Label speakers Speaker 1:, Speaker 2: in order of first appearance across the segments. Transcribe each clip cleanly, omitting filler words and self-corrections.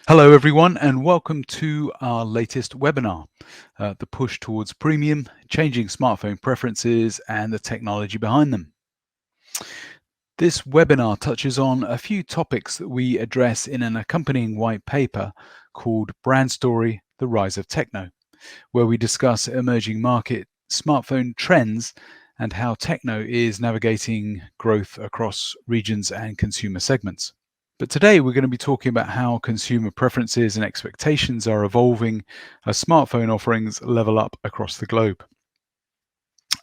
Speaker 1: Hello everyone and welcome to our latest webinar, the push towards premium, changing smartphone preferences and the technology behind them. This webinar touches on a few topics that we address in an accompanying white paper called Brand Story, The Rise of TECNO, where we discuss emerging market smartphone trends and how TECNO is navigating growth across regions and consumer segments. But today we're going to be talking about how consumer preferences and expectations are evolving as smartphone offerings level up across the globe.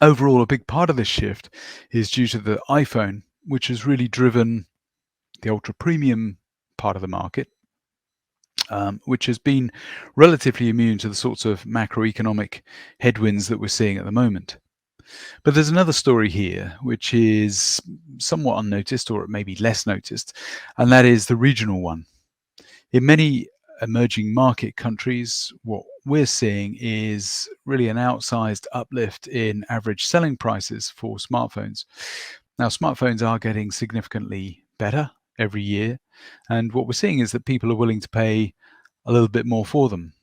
Speaker 1: Overall, a big part of this shift is due to the iPhone, which has really driven the ultra premium part of the market, which has been relatively immune to the sorts of macroeconomic headwinds that we're seeing at the moment. But there's another story here, which is somewhat unnoticed, or maybe less noticed, and that is the regional one. In many emerging market countries, what we're seeing is really an outsized uplift in average selling prices for smartphones. Now, smartphones are getting significantly better every year, and what we're seeing is that people are willing to pay a little bit more for them.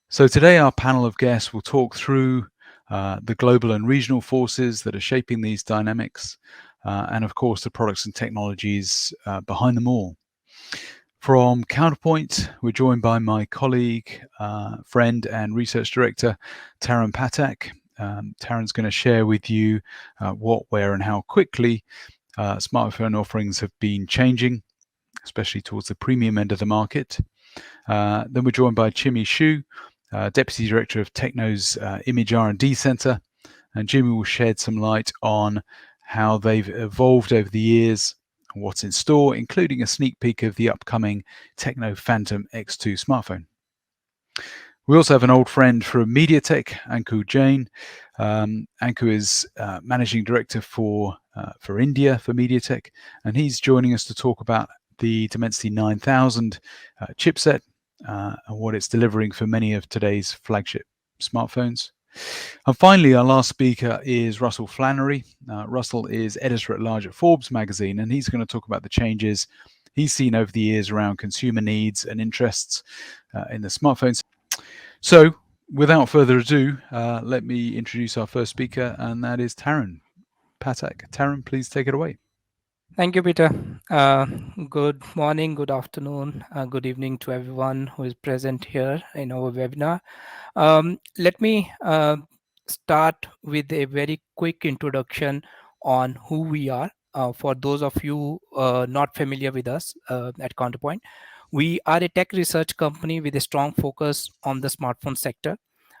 Speaker 1: So today our panel of guests will talk through the global and regional forces that are shaping these dynamics, and of course the products and technologies behind them all. From Counterpoint, we're joined by my colleague, friend and research director, Taran Patak. Taran's going to share with you what, where and how quickly smartphone offerings have been changing, especially towards the premium end of the market. Then we're joined by Jimmy Xu, Deputy Director of TECNO's Image R&D Center, and Jimmy will shed some light on how they've evolved over the years, what's in store, including a sneak peek of the upcoming TECNO Phantom X2 smartphone. We also have an old friend from MediaTek, Anku Jain. Anku is Managing Director for India for MediaTek, and he's joining us to talk about the Dimensity 9000 chipset and what it's delivering for many of today's flagship smartphones. And finally, our last speaker is Russell Flannery. Russell is editor-at-large at Forbes magazine, and he's going to talk about the changes he's seen over the years around consumer needs and interests in the smartphones. So, without further ado, let me introduce our first speaker, and that is Taran Patak. Taran, please take it away.
Speaker 2: Thank you, Peter. Good morning, good afternoon, good evening to everyone who is present here in our webinar. Let me start with a very quick introduction on who we are. For those of you not familiar with us at Counterpoint, we are a tech research company with a strong focus on the smartphone sector.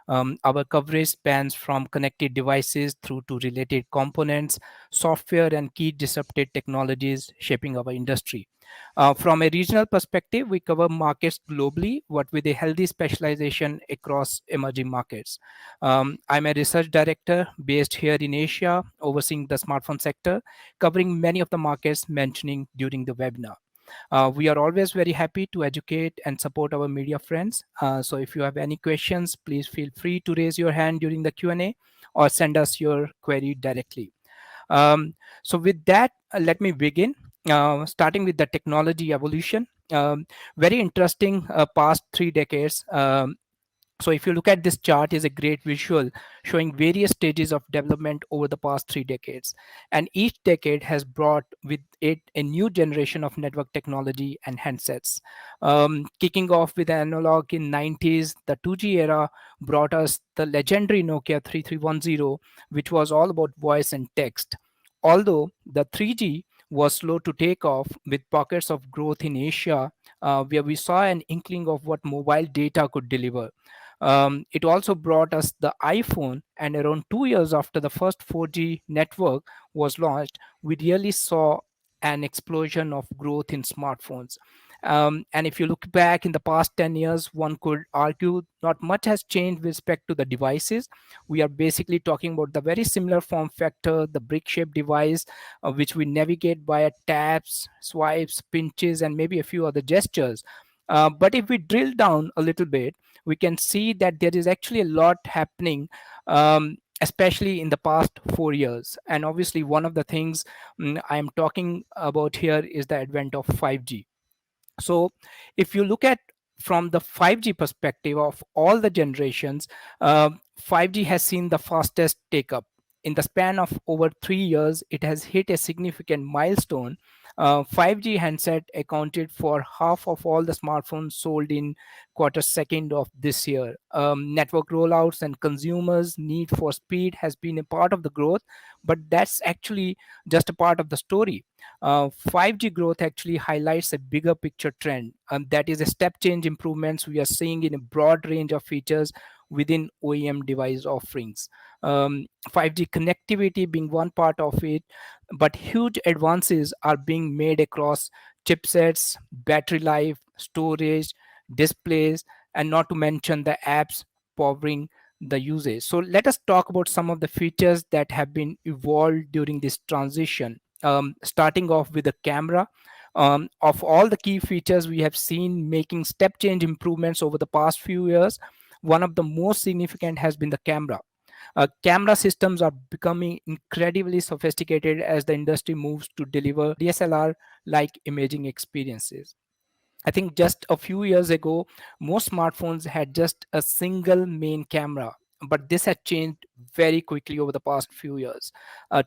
Speaker 2: Our coverage spans from connected devices through to related components, software, and key disruptive technologies shaping our industry. From a regional perspective, we cover markets globally, but with a healthy specialization across emerging markets. I'm a research director based here in Asia, overseeing the smartphone sector, covering many of the markets mentioning during the webinar. We are always very happy to educate and support our media friends. So if you have any questions, please feel free to raise your hand during the Q&A or send us your query directly. So with that, let me begin, starting with the technology evolution. Very interesting past 3 decades. So if you look at this chart, is a great visual showing various stages of development over the past 3 decades. And each decade has brought with it a new generation of network technology and handsets. Kicking off with analog in 90s, the 2G era brought us the legendary Nokia 3310, which was all about voice and text. Although the 3G was slow to take off with pockets of growth in Asia, where we saw an inkling of what mobile data could deliver. It also brought us the iPhone, and around 2 years after the first 4G network was launched, we really saw an explosion of growth in smartphones. And if you look back in the past 10 years, one could argue not much has changed with respect to the devices. We are basically talking about the very similar form factor, the brick-shaped device, which we navigate via taps, swipes, pinches, and maybe a few other gestures. But if we drill down a little bit, we can see that there is actually a lot happening, especially in the past 4 years. And obviously, one of the things I'm talking about here is the advent of 5G. So if you look at from the 5G perspective of all the generations, 5G has seen the fastest take up. In the span of over 3 years, it has hit a significant milestone. 5G handset accounted for half of all the smartphones sold in quarter second of this year. Network rollouts and consumers' need for speed has been a part of the growth, but that's actually just a part of the story. 5G growth actually highlights a bigger picture trend, that is a step change improvements we are seeing in a broad range of features within OEM device offerings. 5G connectivity being one part of it, but huge advances are being made across chipsets, battery life, storage, displays, and not to mention the apps powering the usage. So let us talk about some of the features that have been evolved during this transition. Starting off with the camera. Of all the key features we have seen making step change improvements over the past few years, one of the most significant has been the camera. Camera systems are becoming incredibly sophisticated as the industry moves to deliver DSLR like imaging experiences. I think just a few years ago, most smartphones had just a single main camera, but this had changed very quickly over the past few years.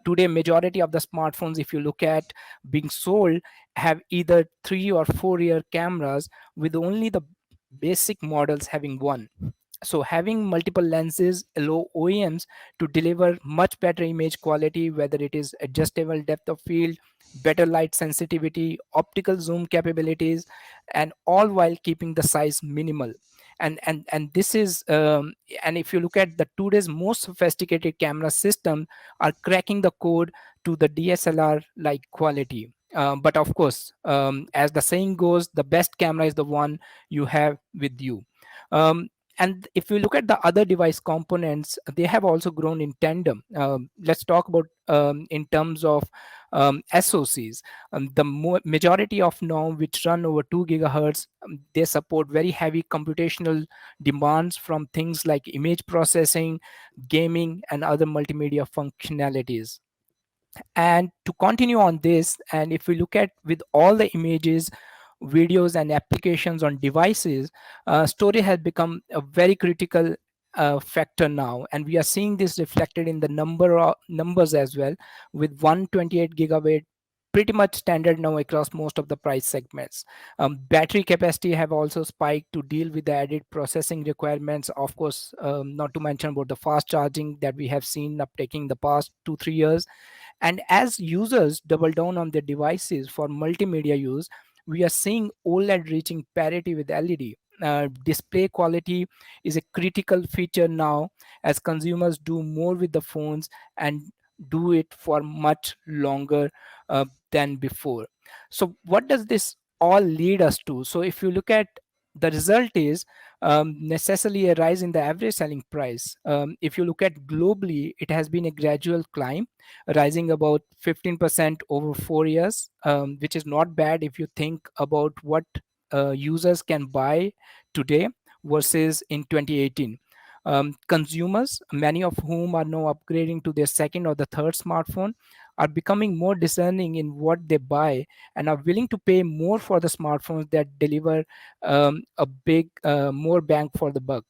Speaker 2: Today, majority of the smartphones, if you look at being sold, have either 3 or 4 year cameras, with only the basic models having one. So having multiple lenses allow OEMs to deliver much better image quality, whether it is adjustable depth of field, better light sensitivity, optical zoom capabilities, and all while keeping the size minimal. And this is and if you look at the today's most sophisticated camera system are cracking the code to the DSLR like quality. But of course, as the saying goes, the best camera is the one you have with you. Um, and if we look at the other device components, they have also grown in tandem. Let's talk about in terms of SoCs. Majority of now which run over 2 gigahertz, they support very heavy computational demands from things like image processing, gaming, and other multimedia functionalities. And to continue on this, and if we look at with all the images, videos, and applications on devices, storage has become a very critical factor now, and we are seeing this reflected in the numbers as well, with 128 gigabyte pretty much standard now across most of the price segments. Battery capacity have also spiked to deal with the added processing requirements, of course, not to mention about the fast charging that we have seen uptaking the past 2 3 years. And as users double down on their devices for multimedia use, we are seeing OLED reaching parity with LED. Display quality is a critical feature now as consumers do more with the phones and do it for much longer than before. So, what does this all lead us to? So, if you look at the result is necessarily a rise in the average selling price. If you look at globally, it has been a gradual climb, rising about 15% over 4 years, which is not bad if you think about what users can buy today versus in 2018. Consumers, many of whom are now upgrading to their second or the third smartphone, are becoming more discerning in what they buy and are willing to pay more for the smartphones that deliver a big, more bang for the buck.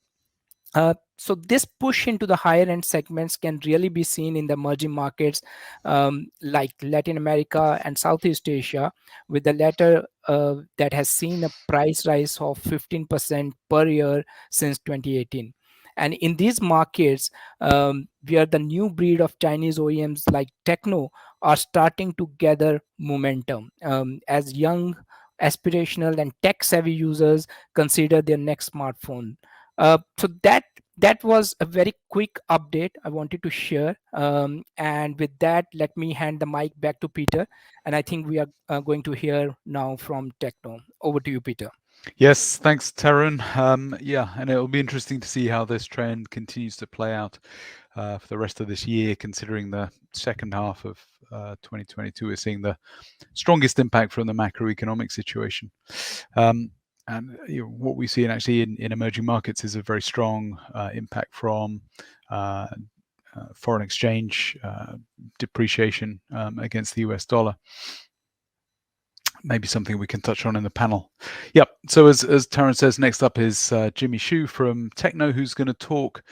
Speaker 2: So this push into the higher end segments can really be seen in the emerging markets like Latin America and Southeast Asia, with the latter that has seen a price rise of 15% per year since 2018. And in these markets, where the new breed of Chinese OEMs like TECNO are starting to gather momentum as young, aspirational, and tech savvy users consider their next smartphone. So that was a very quick update I wanted to share. And with that, let me hand the mic back to Peter. And I think we are going to hear now from Techno. Over to you, Peter.
Speaker 1: Yes, thanks, Tarun. Yeah, and it'll be interesting to see how this trend continues to play out for the rest of this year, considering the second half of 2022 is seeing the strongest impact from the macroeconomic situation. And what we see actually in emerging markets is a very strong impact from foreign exchange depreciation against the US dollar. maybe something we can touch on in the panel. Yep. So as Taryn says, next up is Jimmy Xu from TECNO, who's going to talk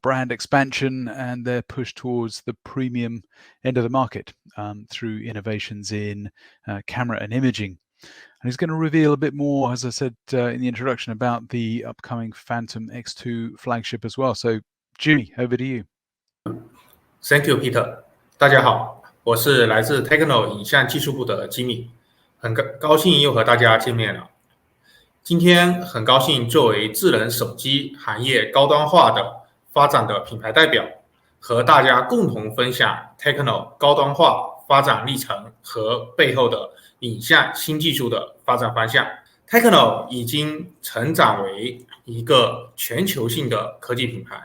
Speaker 1: brand expansion and their push towards the premium end of the market through innovations in camera and imaging. And he's going to reveal a bit more, as I said in the introduction, about the upcoming Phantom X2 flagship as well. So Jimmy, over to you.
Speaker 3: Thank you, Peter. 大家好，我是来自 TECNO 影像技术部的 Jimmy， 很高兴又和大家见面了。今天很高兴作为智能手机行业高端化的发展的品牌代表，和大家共同分享 TECNO 高端化发展历程和背后的影像新技术的发展方向。TECNO 已经成长为一个全球性的科技品牌，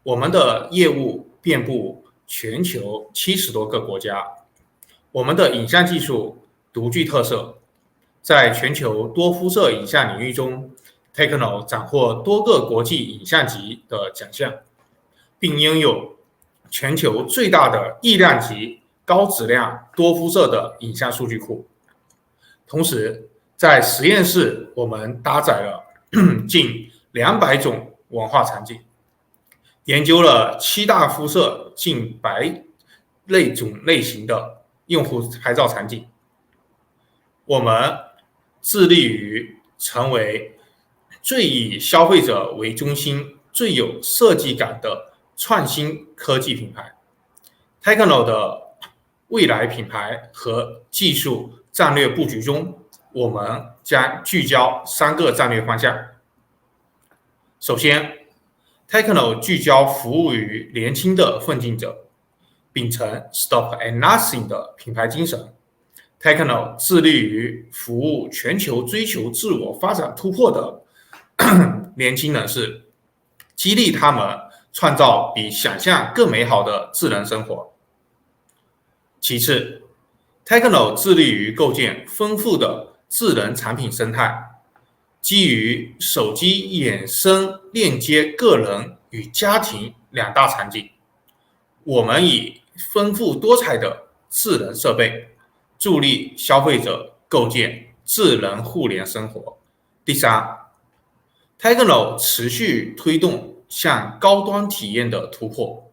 Speaker 3: 我们的业务遍布全球70多个国家，我们的影像技术独具特色，在全球多辐射影像领域中 ，TECNO 斩获多个国际影像级的奖项，并拥有全球最大的亿量级高质量多辐射的影像数据库。同时，在实验室我们搭载了近200种文化场景，研究了7大辐射近100种类型的用户拍照场景。我们致力于成为最以消费者为中心、最有设计感的创新科技品牌。TECNO 的未来品牌和技术战略布局中，我们将聚焦3个战略方向。首先， TECNO 聚焦服务于年轻的奋进者，秉承 Stop at Nothing 的品牌精神。TECNO 致力于服务全球追求自我发展突破的年轻人士，激励他们创造比想象更美好的智能生活。其次， TECNO 致力于构建丰富的智能产品生态，基于手机衍生链接个人与家庭2大场景，我们以丰富多彩的智能设备助力消费者构建智能互联生活。第三， TECNO 持续推动向高端体验的突破，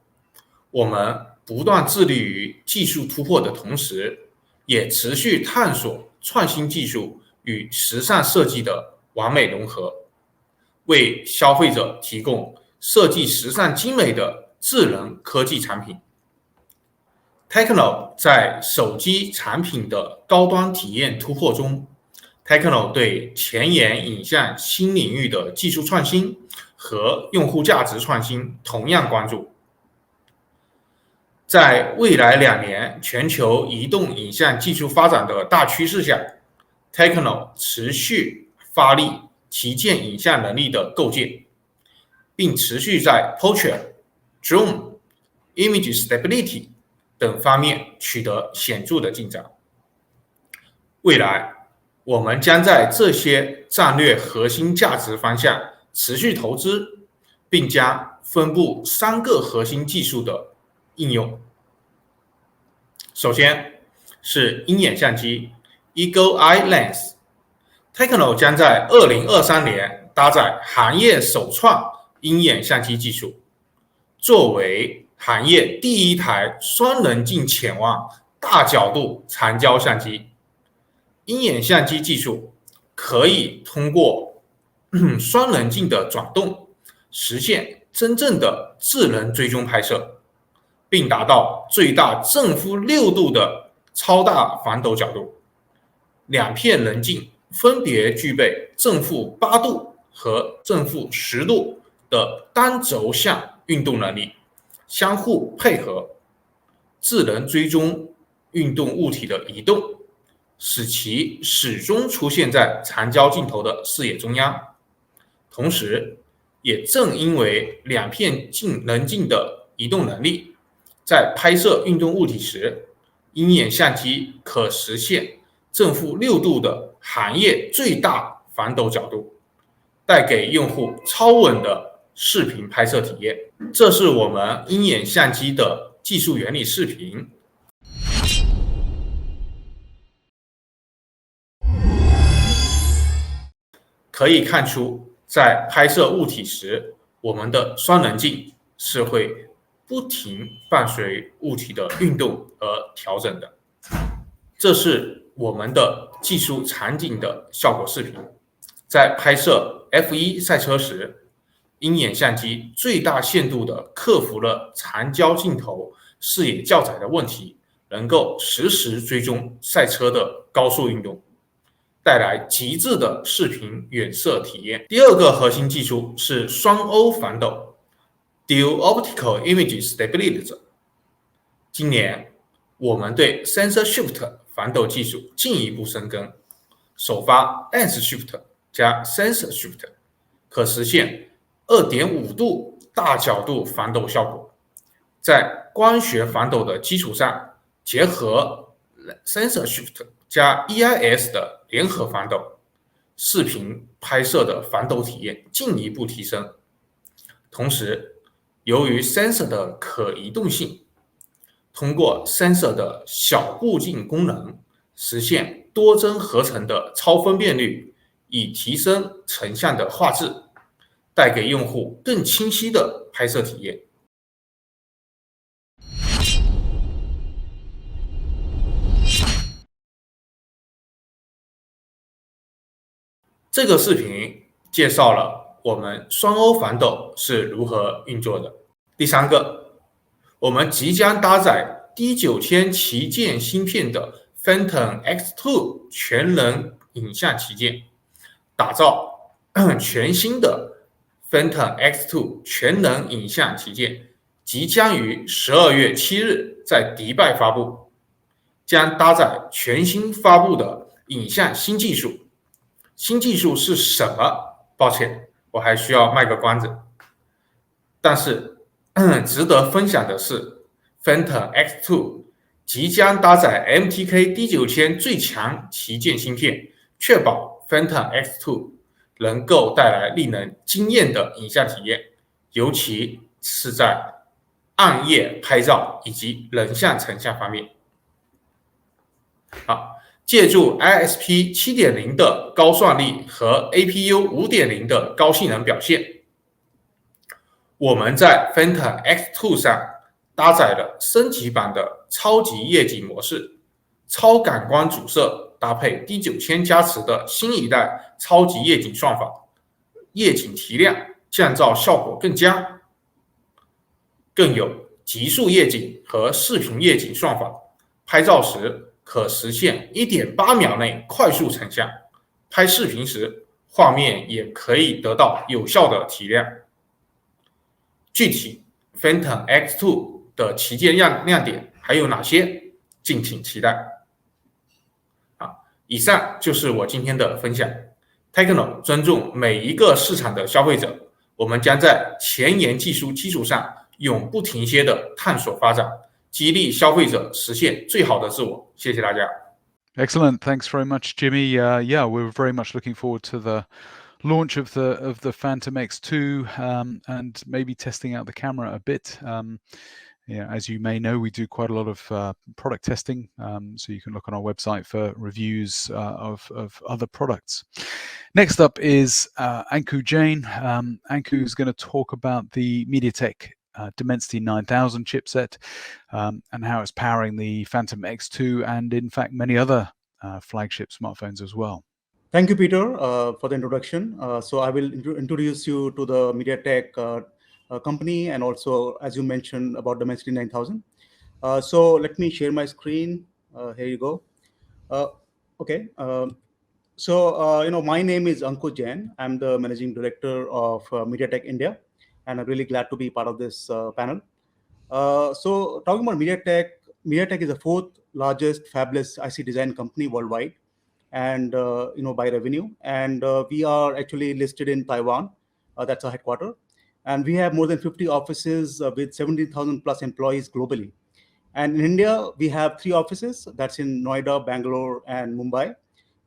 Speaker 3: 我们不断致力于技术突破的同时，也持续探索创新技术与时尚设计的完美融合，为消费者提供设计时尚精美的智能科技产品。TECNO 在手机产品的高端体验突破中， TECNO 对前沿影像新领域的技术创新和用户价值创新同样关注。在未来2年全球移动影像技术发展的大趋势下， TECNO 持续发力旗舰影像能力的构建，并持续在 Portrait、Zoom、Image Stability 等方面取得显著的进展。未来，我们将在这些战略核心价值方向持续投资，并将分布3个核心技术的应用。首先是鹰眼相机 Eagle Eye Lens， TECNO 将在2023年搭载行业首创鹰眼相机技术，作为行业第一台双棱镜潜望大角度长焦相机。鹰眼相机技术可以通过双棱镜的转动，实现真正的智能追踪拍摄，并达到最大正负6度的超大防抖角度。2片棱镜分别具备正负8度和正负10度的单轴向运动能力，相互配合，智能追踪运动物体的移动，使其始终出现在长焦镜头的视野中央。同时，也正因为2片棱镜的移动能力，在拍摄运动物体时，鹰眼相机可实现正负6度的行业最大防抖角度，带给用户超稳的视频拍摄体验。这是我们鹰眼相机的技术原理视频。可以看出，在拍摄物体时，我们的双棱镜是会不停伴随物体的运动而调整的。这是我们的技术场景的效果视频。在拍摄 F1 赛车时，鹰眼相机最大限度地克服了长焦镜头视野较窄的问题，能够实时追踪赛车的高速运动，带来极致的视频远摄体验。第二个核心技术是双欧反斗 （Dual Optical Image Stabilizer）。今年，我们对 Sensor Shift 反斗技术进一步深耕，首发 Lens Shift 加 Sensor Shift， 可实现 2.5 度大角度反斗效果。在光学反斗的基础上，结合 Sensor Shift 加 EIS 的联合反斗，视频拍摄的反斗体验进一步提升。同时，由于 Sensor 的可移动性，通过 Sensor 的小步进功能，实现多帧合成的超分辨率，以提升成像的画质，带给用户更清晰的拍摄体验。这个视频介绍了我们双欧反斗是如何运作的。第三个，我们即将搭载D9000旗舰芯片的 Phantom X2 全能影像旗舰，打造全新的 Phantom X2 全能影像旗舰，即将于12月7日在迪拜发布，将搭载全新发布的影像新技术。新技术是什么？抱歉，我还需要卖个关子。但是值得分享的是 Phantom X2 即将搭载 MTK D9000 最强旗舰芯片，确保 Phantom X2 能够带来令人惊艳的影像体验，尤其是在暗夜拍照以及人像成像方面。好，借助 ISP 7.0 的高算力和 APU 5.0 的高性能表现，我们在 Phantom X2 上搭载了升级版的超级夜景模式，超感光主摄搭配 D9000 加持的新一代超级夜景算法，夜景提亮、降噪效果更佳，更有极速夜景和视频夜景算法，拍照时可实现 1.8 秒内快速成像，拍视频时画面也可以得到有效的提亮。具体 Phantom X2 的旗舰亮点还有哪些？敬请期待。以上就是我今天的分享。TECNO 尊重每一个市场的消费者，我们将在前沿技术基础上永不停歇的探索发展，激励消费者实现最好的自我。谢谢大家。
Speaker 1: Excellent. Thanks very much, Jimmy. Yeah, we're very much looking forward to the launch of the Phantom X2 and maybe testing out the camera a bit. Yeah, as you may know, we do quite a lot of product testing, so you can look on our website for reviews of other products. Next up is Anku Jain. Anku is going to talk about the MediaTek Dimensity 9000 chipset and how it's powering the Phantom X2 and in fact many other flagship smartphones as well.
Speaker 4: Thank you, Peter, for the introduction. So I will introduce you to the MediaTek company and also, as you mentioned, about Dimensity 9000. So let me share my screen. Here you go. Okay. So my name is Anku Jain. I'm the managing director of MediaTek India, and I'm really glad to be part of this panel. So talking about MediaTek, MediaTek is the fourth largest fabless IC design company worldwide, and by revenue. And we are actually listed in Taiwan. That's our headquarters. And we have more than 50 offices with 17,000 plus employees globally. And in India, we have 3 offices. That's in Noida, Bangalore, and Mumbai.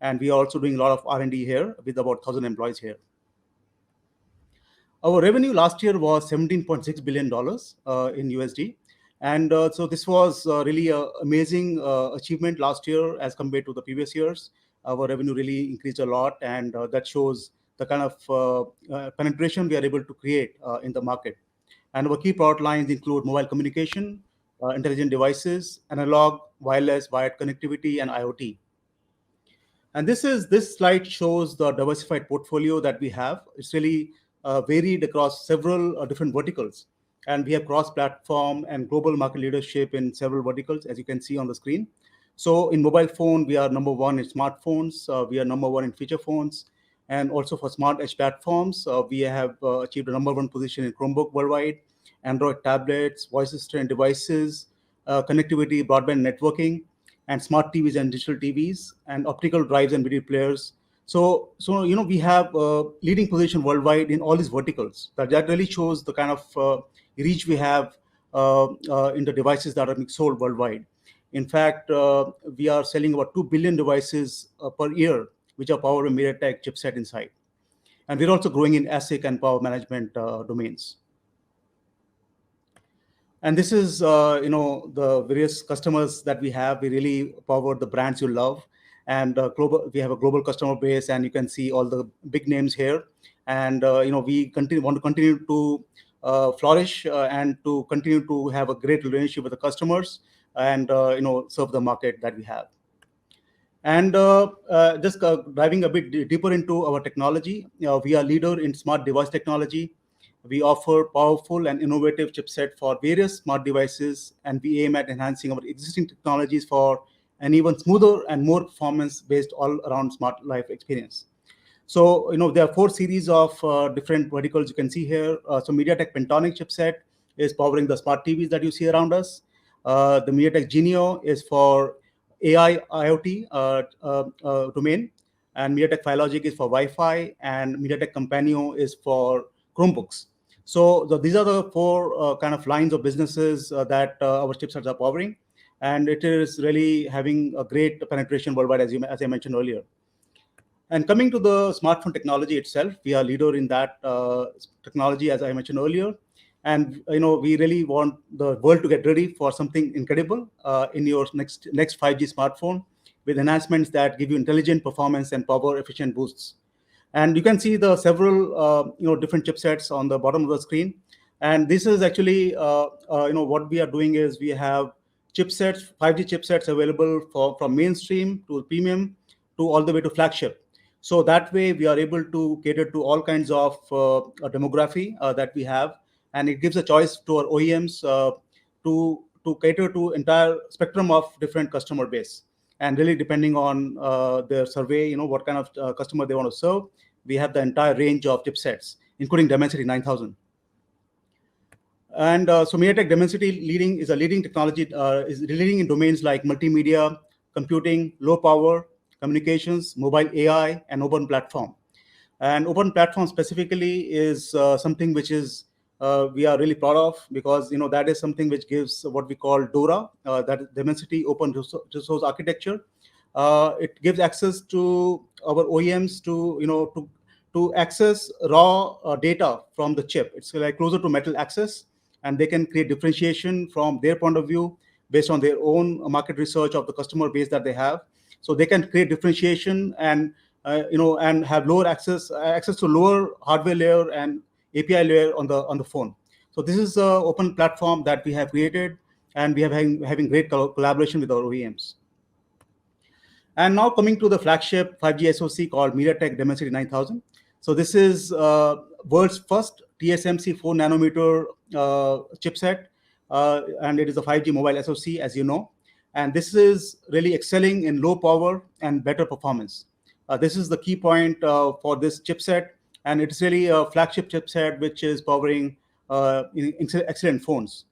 Speaker 4: And we are also doing a lot of R&D here with about 1,000 employees here. Our revenue last year was $17.6 billion in USD. And so this was really an amazing achievement last year as compared to the previous years. Our revenue really increased a lot, and that shows the kind of penetration we are able to create in the market. And our key product lines include mobile communication, intelligent devices, analog, wireless, wired connectivity, and IoT. And this slide shows the diversified portfolio that we have. It's really varied across several different verticals. And we have cross-platform and global market leadership in several verticals, as you can see on the screen. So in mobile phone, we are number one in smartphones. We are number one in feature phones. And also for smart edge platforms, we have achieved a number one position in Chromebook worldwide, Android tablets, voice assistant devices, connectivity, broadband networking, and smart TVs and digital TVs, and optical drives and video players. So we have a leading position worldwide in all these verticals. That really shows the kind of reach we have in the devices that are being sold worldwide. In fact, we are selling about 2 billion devices per year, which are powered by MediaTek chipset inside. And we're also growing in ASIC and power management domains. And this is, the various customers that we have. We really power the brands you love. And we have a global customer base, and you can see all the big names here. And, we want to continue to flourish and to continue to have a great relationship with the customers and, serve the market that we have. And just diving a bit deeper into our technology, we are leader in smart device technology. We offer powerful and innovative chipset for various smart devices, and we aim at enhancing our existing technologies for an even smoother and more performance-based all-around smart life experience. So, there are 4 series of different verticals you can see here. So MediaTek Pentonic chipset is powering the smart TVs that you see around us. The MediaTek Genio is for AI IoT domain, and MediaTek Filogic is for Wi-Fi, and MediaTek Companion is for Chromebooks. So these are the 4 kind of lines of businesses that our chipsets are powering, and it is really having a great penetration worldwide, as I mentioned earlier. And coming to the smartphone technology itself, we are leader in that technology, as I mentioned earlier. And we really want the world to get ready for something incredible in your next 5G smartphone, with enhancements that give you intelligent performance and power efficient boosts. And you can see the several different chipsets on the bottom of the screen. And this is actually what we are doing is we have chipsets, 5G chipsets available from mainstream to premium to all the way to flagship. So that way we are able to cater to all kinds of demography that we have, and it gives a choice to our OEMs to cater to entire spectrum of different customer base. And really depending on their survey, what kind of customer they want to serve, we have the entire range of chipsets, including Dimensity 9000. And so MediaTek Dimensity is a leading technology, is leading in domains like multimedia, computing, low power, communications, mobile AI, and open platform. And open platform specifically is something which is we are really proud of, because that is something which gives what we call DORA, that is Dimensity Open Resource Architecture. It gives access to our OEMs to access raw data from the chip. It's like closer to metal access, and they can create differentiation from their point of view based on their own market research of the customer base that they have. So they can create differentiation and and have lower access to lower hardware layer and API layer on the phone. So this is an open platform that we have created, and we have having great collaboration with our OEMs. And now coming to the flagship 5G SoC called MediaTek Dimensity 9000. So this is world's first TSMC 4 nanometer chipset, and it is a 5G mobile SoC, as you know. And this is really excelling in low power and better performance. This is the key point for this chipset, and it's really a flagship chipset which is powering excellent phones.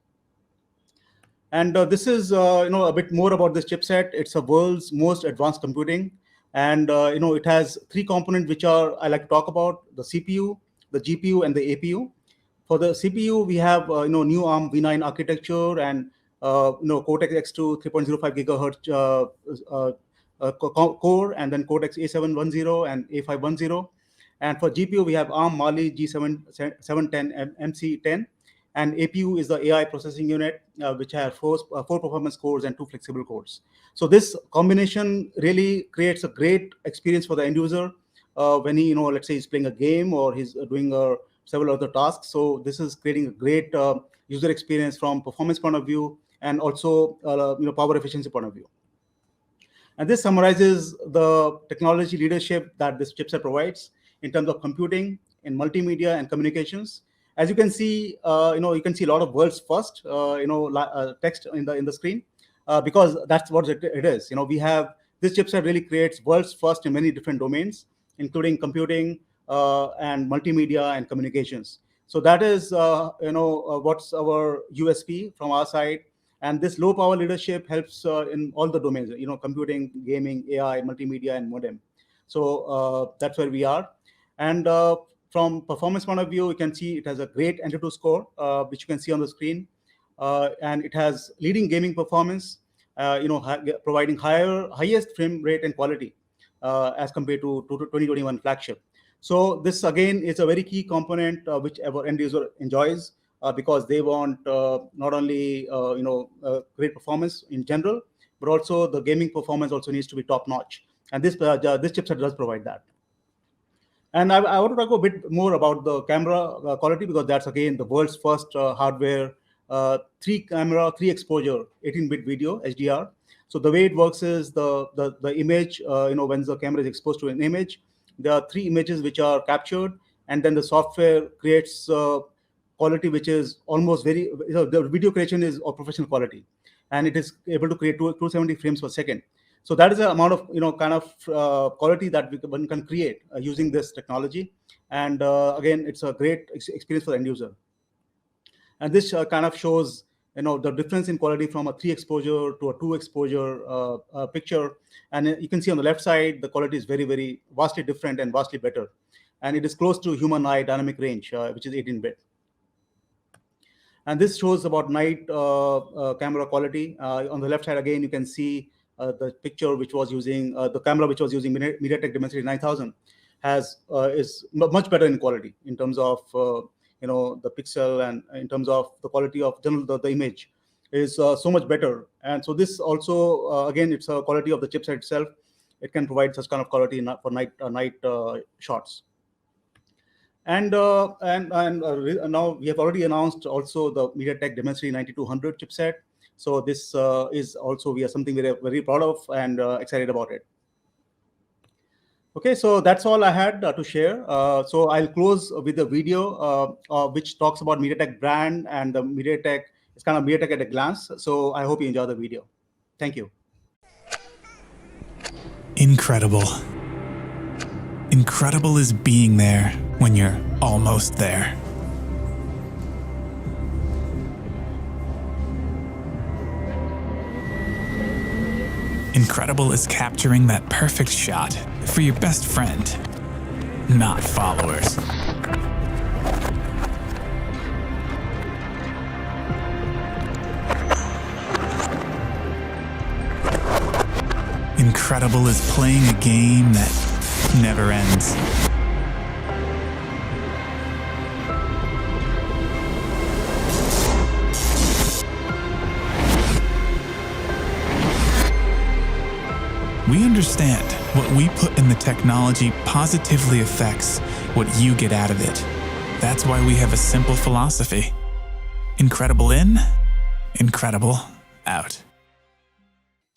Speaker 4: And this is a bit more about this chipset. It's the world's most advanced computing, and it has 3 components which I like to talk about: the CPU, the GPU, and the APU. For the CPU, we have new ARM v9 architecture and Cortex X2 3.05 gigahertz core, and then Cortex A710 and A510. And for GPU, we have ARM Mali G710 MC10, and APU is the AI processing unit, which has 4 performance cores and 2 flexible cores. So this combination really creates a great experience for the end user, when he, let's say he's playing a game or he's doing several other tasks. So this is creating a great user experience from performance point of view and also power efficiency point of view. And this summarizes the technology leadership that this chipset provides in terms of computing, in multimedia and communications. As you can see, you can see a lot of world's first, text in the screen, because that's what it is. We have this chipset really creates world's first in many different domains, including computing and multimedia and communications. So that is, what's our USP from our side. And this low power leadership helps in all the domains, computing, gaming, AI, multimedia, and modem. So that's where we are. And from performance point of view, you can see it has a great Antutu score, which you can see on the screen. And it has leading gaming performance, providing highest frame rate and quality as compared to 2021 flagship. So this again is a very key component which our end user enjoys. Because they want not only great performance in general, but also the gaming performance also needs to be top notch, and this chipset does provide that. And I want to talk a bit more about the camera quality, because that's again the world's first hardware 3 exposure 18-bit video HDR. So the way it works is the image, when the camera is exposed to an image, there are 3 images which are captured, and then the software creates quality which is almost the video creation is of professional quality, and it is able to create 270 frames per second. So that is the amount of kind of quality that one can create using this technology. And again, it's a great experience for the end user. And this kind of shows the difference in quality from a 3 exposure to a 2 exposure picture. And you can see on the left side the quality is very, very vastly different and vastly better, and it is close to human eye dynamic range, which is 18-bit. And this shows about night camera quality. On the left side, again, you can see the picture which was using the camera which was using MediaTek Dimensity 9000 is much better in quality in terms of the pixel, and in terms of the quality of the image is so much better. And so this also again, it's a quality of the chipset itself. It can provide such kind of quality for night shots. And now we have already announced also the MediaTek Dimensity 9200 chipset. So this is also something we are very proud of and excited about it. Okay, so that's all I had to share. So I'll close with a video which talks about MediaTek brand and the MediaTek. It's kind of MediaTek at a glance. So I hope you enjoy the video. Thank you.
Speaker 5: Incredible. Incredible is being there when you're almost there. Incredible is capturing that perfect shot for your best friend, not followers. Incredible is playing a game that never ends. We understand what we put in the technology positively affects what you get out of it. That's why we have a simple philosophy. Incredible in, incredible out.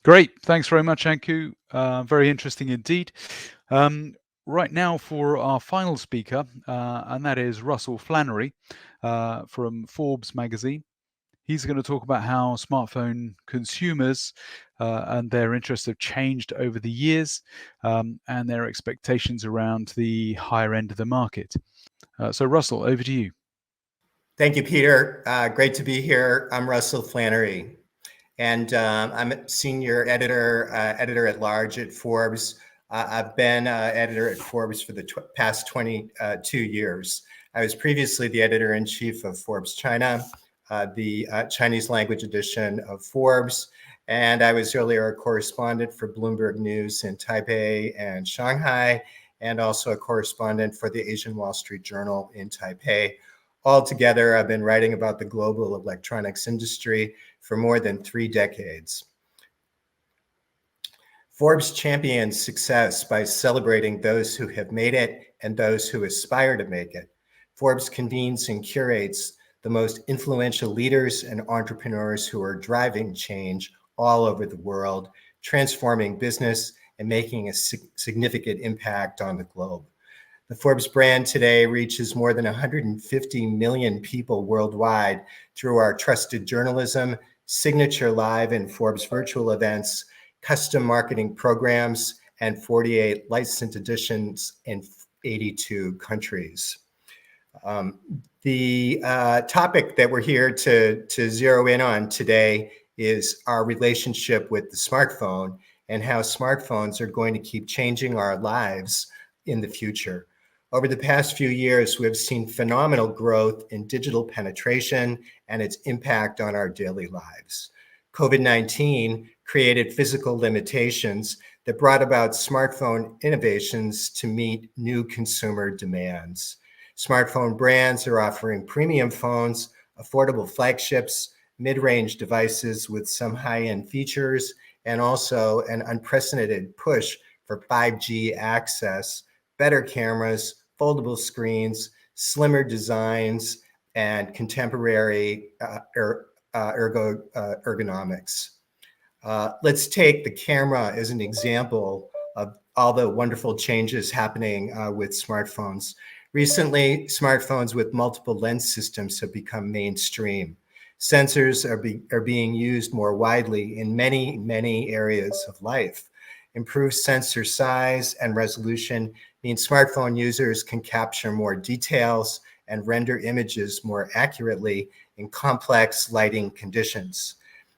Speaker 1: Great. Thanks very much, Anku. Very interesting indeed. Right now for our final speaker, and that is Russell Flannery from Forbes magazine. He's going to talk about how smartphone consumers and their interests have changed over the years and their expectations around the higher end of the market. So Russell, over to you.
Speaker 6: Thank you, Peter. Great to be here. I'm Russell Flannery, and I'm a senior editor at large at Forbes. I've been editor at Forbes for the past 22 years. I was previously the editor-in-chief of Forbes China, the Chinese language edition of Forbes, and I was earlier a correspondent for Bloomberg News in Taipei and Shanghai, and also a correspondent for the Asian Wall Street Journal in Taipei. Altogether, I've been writing about the global electronics industry for more than 3 decades. Forbes champions success by celebrating those who have made it and those who aspire to make it. Forbes convenes and curates the most influential leaders and entrepreneurs who are driving change all over the world, transforming business and making a significant impact on the globe. The Forbes brand today reaches more than 150 million people worldwide through our trusted journalism, signature live and Forbes virtual events, custom marketing programs, and 48 licensed editions in 82 countries. The topic that we're here to zero in on today is our relationship with the smartphone and how smartphones are going to keep changing our lives in the future. Over the past few years, we've seen phenomenal growth in digital penetration and its impact on our daily lives. COVID-19 created physical limitations that brought about smartphone innovations to meet new consumer demands. Smartphone brands are offering premium phones, affordable flagships, mid-range devices with some high-end features, and also an unprecedented push for 5G access, better cameras, foldable screens, slimmer designs, and contemporary ergonomics. Let's take the camera as an example of all the wonderful changes happening with smartphones. Recently, smartphones with multiple lens systems have become mainstream. Sensors are being used more widely in many areas of life. Improved sensor size and resolution means smartphone users can capture more details and render images more accurately in complex lighting conditions.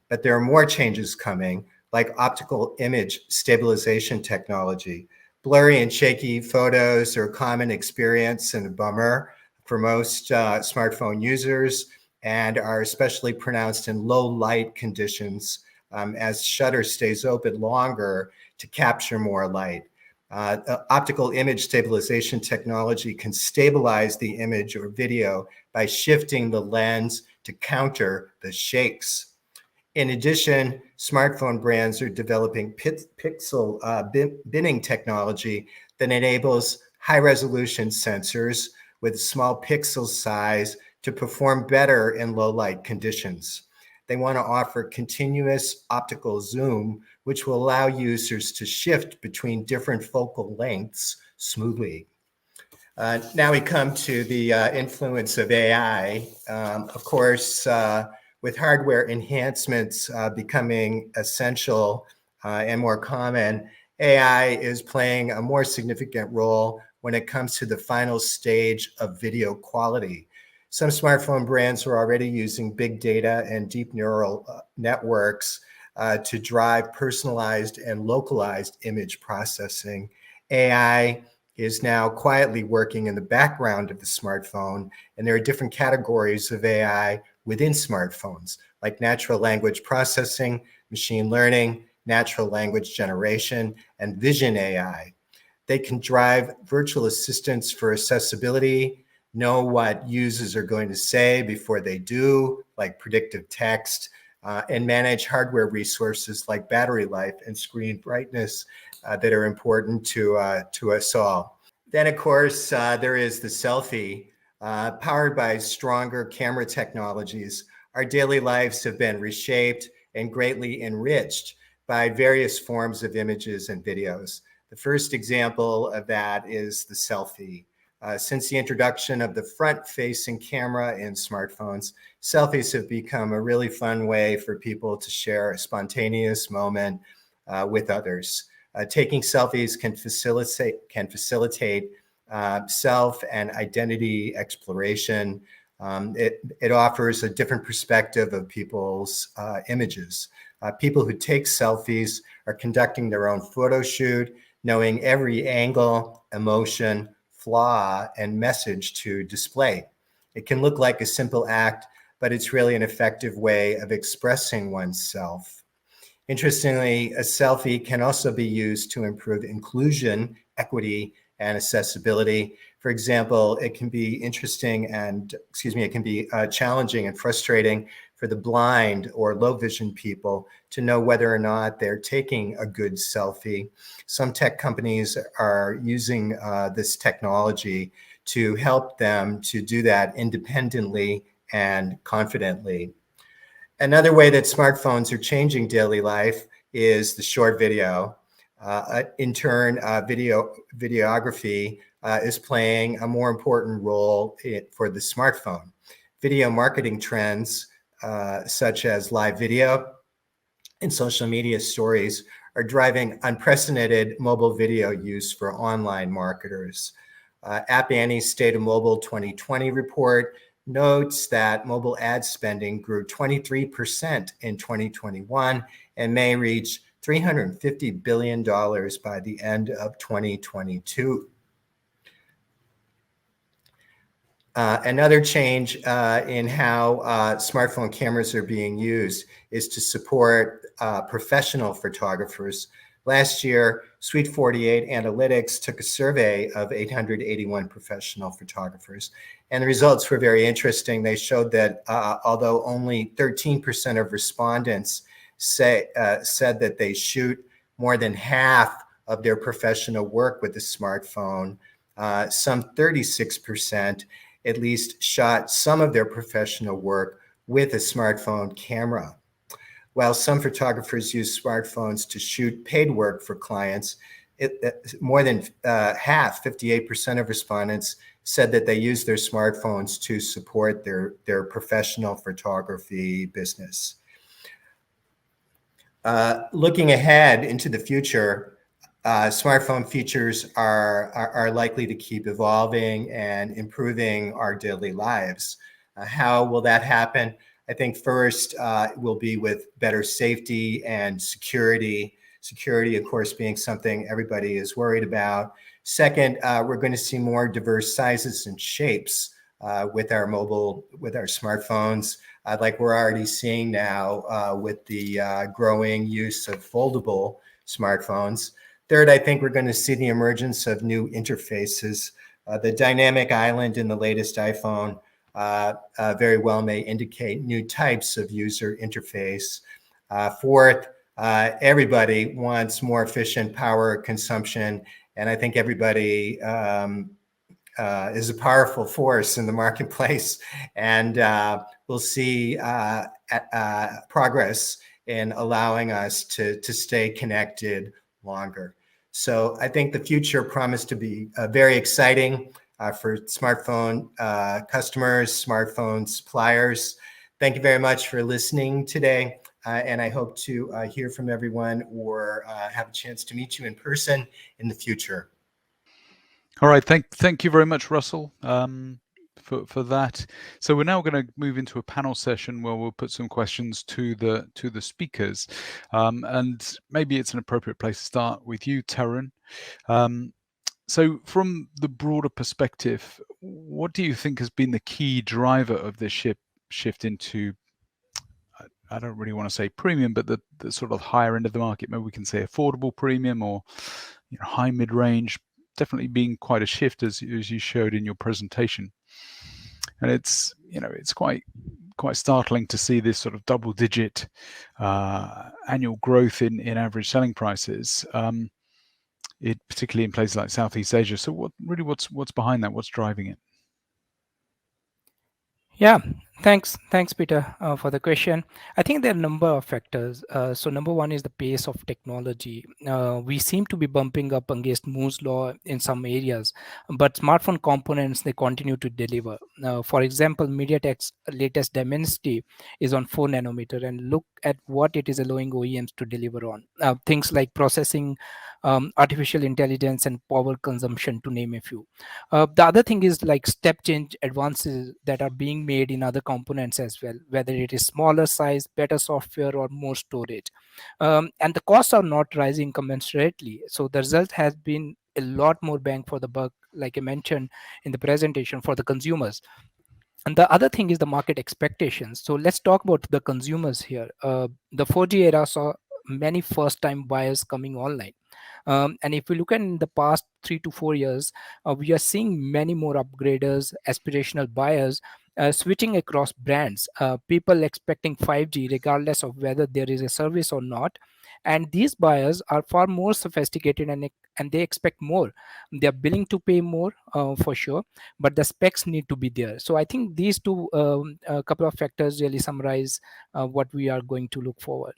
Speaker 6: But there are more changes coming, like optical image stabilization technology. Blurry and shaky photos are a common experience and a bummer for most smartphone users, and are especially pronounced in low light conditions as shutter stays open longer to capture more light. Optical image stabilization technology can stabilize the image or video by shifting the lens to counter the shakes. In addition, smartphone brands are developing pixel binning technology that enables high-resolution sensors with small pixel size to perform better in low-light conditions. They want to offer continuous optical zoom, which will allow users to shift between different focal lengths smoothly. Now we come to the influence of AI. Of course, with hardware enhancements becoming essential and more common, AI is playing a more significant role when it comes to the final stage of video quality. Some smartphone brands are already using big data and deep neural networks to drive personalized and localized image processing. AI is now quietly working in the background of the smartphone, and there are different categories of AI within smartphones, like natural language processing, machine learning, natural language generation, and vision AI. They can drive virtual assistants for accessibility, know what users are going to say before they do, like predictive text, and manage hardware resources like battery life and screen brightness that are important to us all. Then, of course, there is the selfie. Powered by stronger camera technologies, our daily lives have been reshaped and greatly enriched by various forms of images and videos. The first example of that is the selfie. Since the introduction of the front-facing camera in smartphones, selfies have become a really fun way for people to share a spontaneous moment with others. Taking selfies can facilitate self and identity exploration. It offers a different perspective of people's images. People who take selfies are conducting their own photo shoot, knowing every angle, emotion, flaw, and message to display. It can look like a simple act, but it's really an effective way of expressing oneself. Interestingly, a selfie can also be used to improve inclusion, equity, and accessibility. For example, it can be it can be challenging and frustrating for the blind or low vision people to know whether or not they're taking a good selfie. Some tech companies are using this technology to help them to do that independently and confidently. Another way that smartphones are changing daily life is the short video. In turn, videography is playing a more important role for the smartphone. Video marketing trends such as live video and social media stories are driving unprecedented mobile video use for online marketers. App Annie's State of Mobile 2020 report notes that mobile ad spending grew 23% in 2021 and may reach $350 billion by the end of 2022. Another change in how smartphone cameras are being used is to support professional photographers. Last year, Suite 48 Analytics took a survey of 881 professional photographers, and the results were very interesting. They showed that although only 13% of respondents said that they shoot more than half of their professional work with a smartphone, some 36% at least shot some of their professional work with a smartphone camera. While some photographers use smartphones to shoot paid work for clients, more than half, 58% of respondents said that they use their smartphones to support their professional photography business. Looking ahead into the future, smartphone features are likely to keep evolving and improving our daily lives. How will that happen? I think first will be with better safety and security. Security, of course, being something everybody is worried about. Second, we're going to see more diverse sizes and shapes with our smartphones, like we're already seeing now with the growing use of foldable smartphones. Third, I think we're going to see the emergence of new interfaces. The dynamic island in the latest iPhone very well may indicate new types of user interface. Fourth, everybody wants more efficient power consumption, and I think everybody is a powerful force in the marketplace, and we'll see progress in allowing us to stay connected longer. So I think the future promised to be very exciting for smartphone customers, smartphone suppliers. Thank you very much for listening today. And I hope to hear from everyone or have a chance to meet you in person in the future.
Speaker 1: All right, thank you very much, Russell, for that. So we're now going to move into a panel session where we'll put some questions to the speakers, and maybe it's an appropriate place to start with you, Tarun. So from the broader perspective, what do you think has been the key driver of this shift into, I don't really want to say premium, but the sort of higher end of the market? Maybe we can say affordable premium or high mid-range. Definitely being quite a shift as you showed in your presentation, and it's quite startling to see this sort of double-digit annual growth in average selling prices. Particularly in places like Southeast Asia. So what's behind that? What's driving it?
Speaker 2: Yeah, thanks, Peter, for the question. I think there are a number of factors. So number one is the pace of technology. We seem to be bumping up against Moore's law in some areas, but smartphone components, they continue to deliver. For example, MediaTek's latest Dimensity is on 4 nanometer, and look at what it is allowing OEMs to deliver on. Things like processing, artificial intelligence, and power consumption, to name a few. The other thing is like step change advances that are being made in other components as well, whether it is smaller size, better software, or more storage. And the costs are not rising commensurately. So the result has been a lot more bang for the buck, like I mentioned in the presentation, for the consumers. And the other thing is the market expectations. So let's talk about the consumers here. The 4G era saw many first-time buyers coming online. And if we look at in the past 3 to 4 years, we are seeing many more upgraders, aspirational buyers switching across brands, people expecting 5G regardless of whether there is a service or not. And these buyers are far more sophisticated, and they expect more. They are willing to pay more for sure, but the specs need to be there. So I think these two a couple of factors really summarize what we are going to look forward.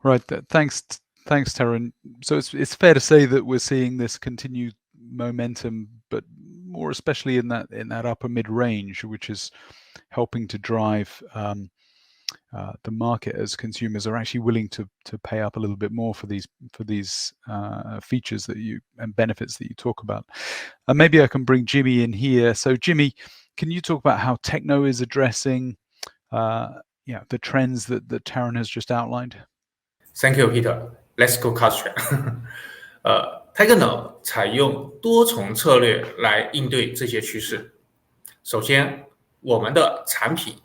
Speaker 1: Right. Thanks, Taryn. So it's fair to say that we're seeing this continued momentum, but more especially in that upper mid range, which is helping to drive the market as consumers are actually willing to pay up a little bit more for these features that and benefits that you talk about. And maybe I can bring Jimmy in here. So Jimmy, can you talk about how TECNO is addressing the trends that Taryn has just outlined?
Speaker 3: Thank you, Peter. Let's go culture. TECNO 采用多重策略来应对这些趋势。首先，我们的产品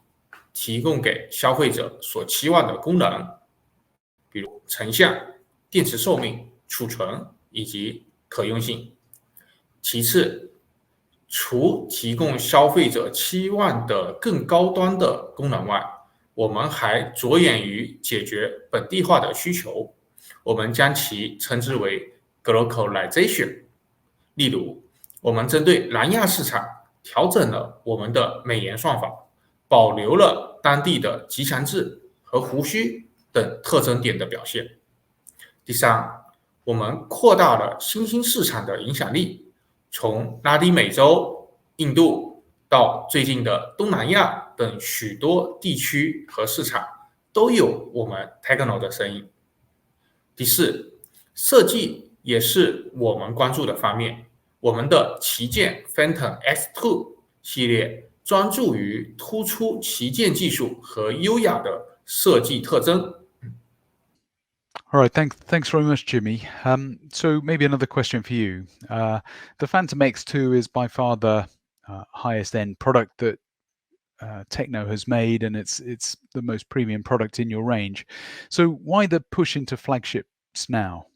Speaker 3: 提供给消费者所期望的功能，比如成像、电池寿命、储存以及可用性。其次，除提供消费者期望的更高端的功能外，我们还着眼于解决本地化的需求，我们将其称之为 globalization。例如，我们针对南亚市场调整了我们的美颜算法，保留了当地的吉祥痣和胡须等特征点的表现。第三，我们扩大了新兴市场的影响力，从拉丁美洲、印度到最近的东南亚等许多地区和市场都有我们 TECNO 的身影。第四，设计也是我们关注的方面。我们的旗舰 Phantom X2 系列专注于突出旗舰技术和优雅的设计特征。
Speaker 1: All right, thanks very much, Jimmy. So maybe another question for you. The Phantom X2 is by far the highest end product that TECNO has made, and it's the most premium product in your range. So why the push into flagships now?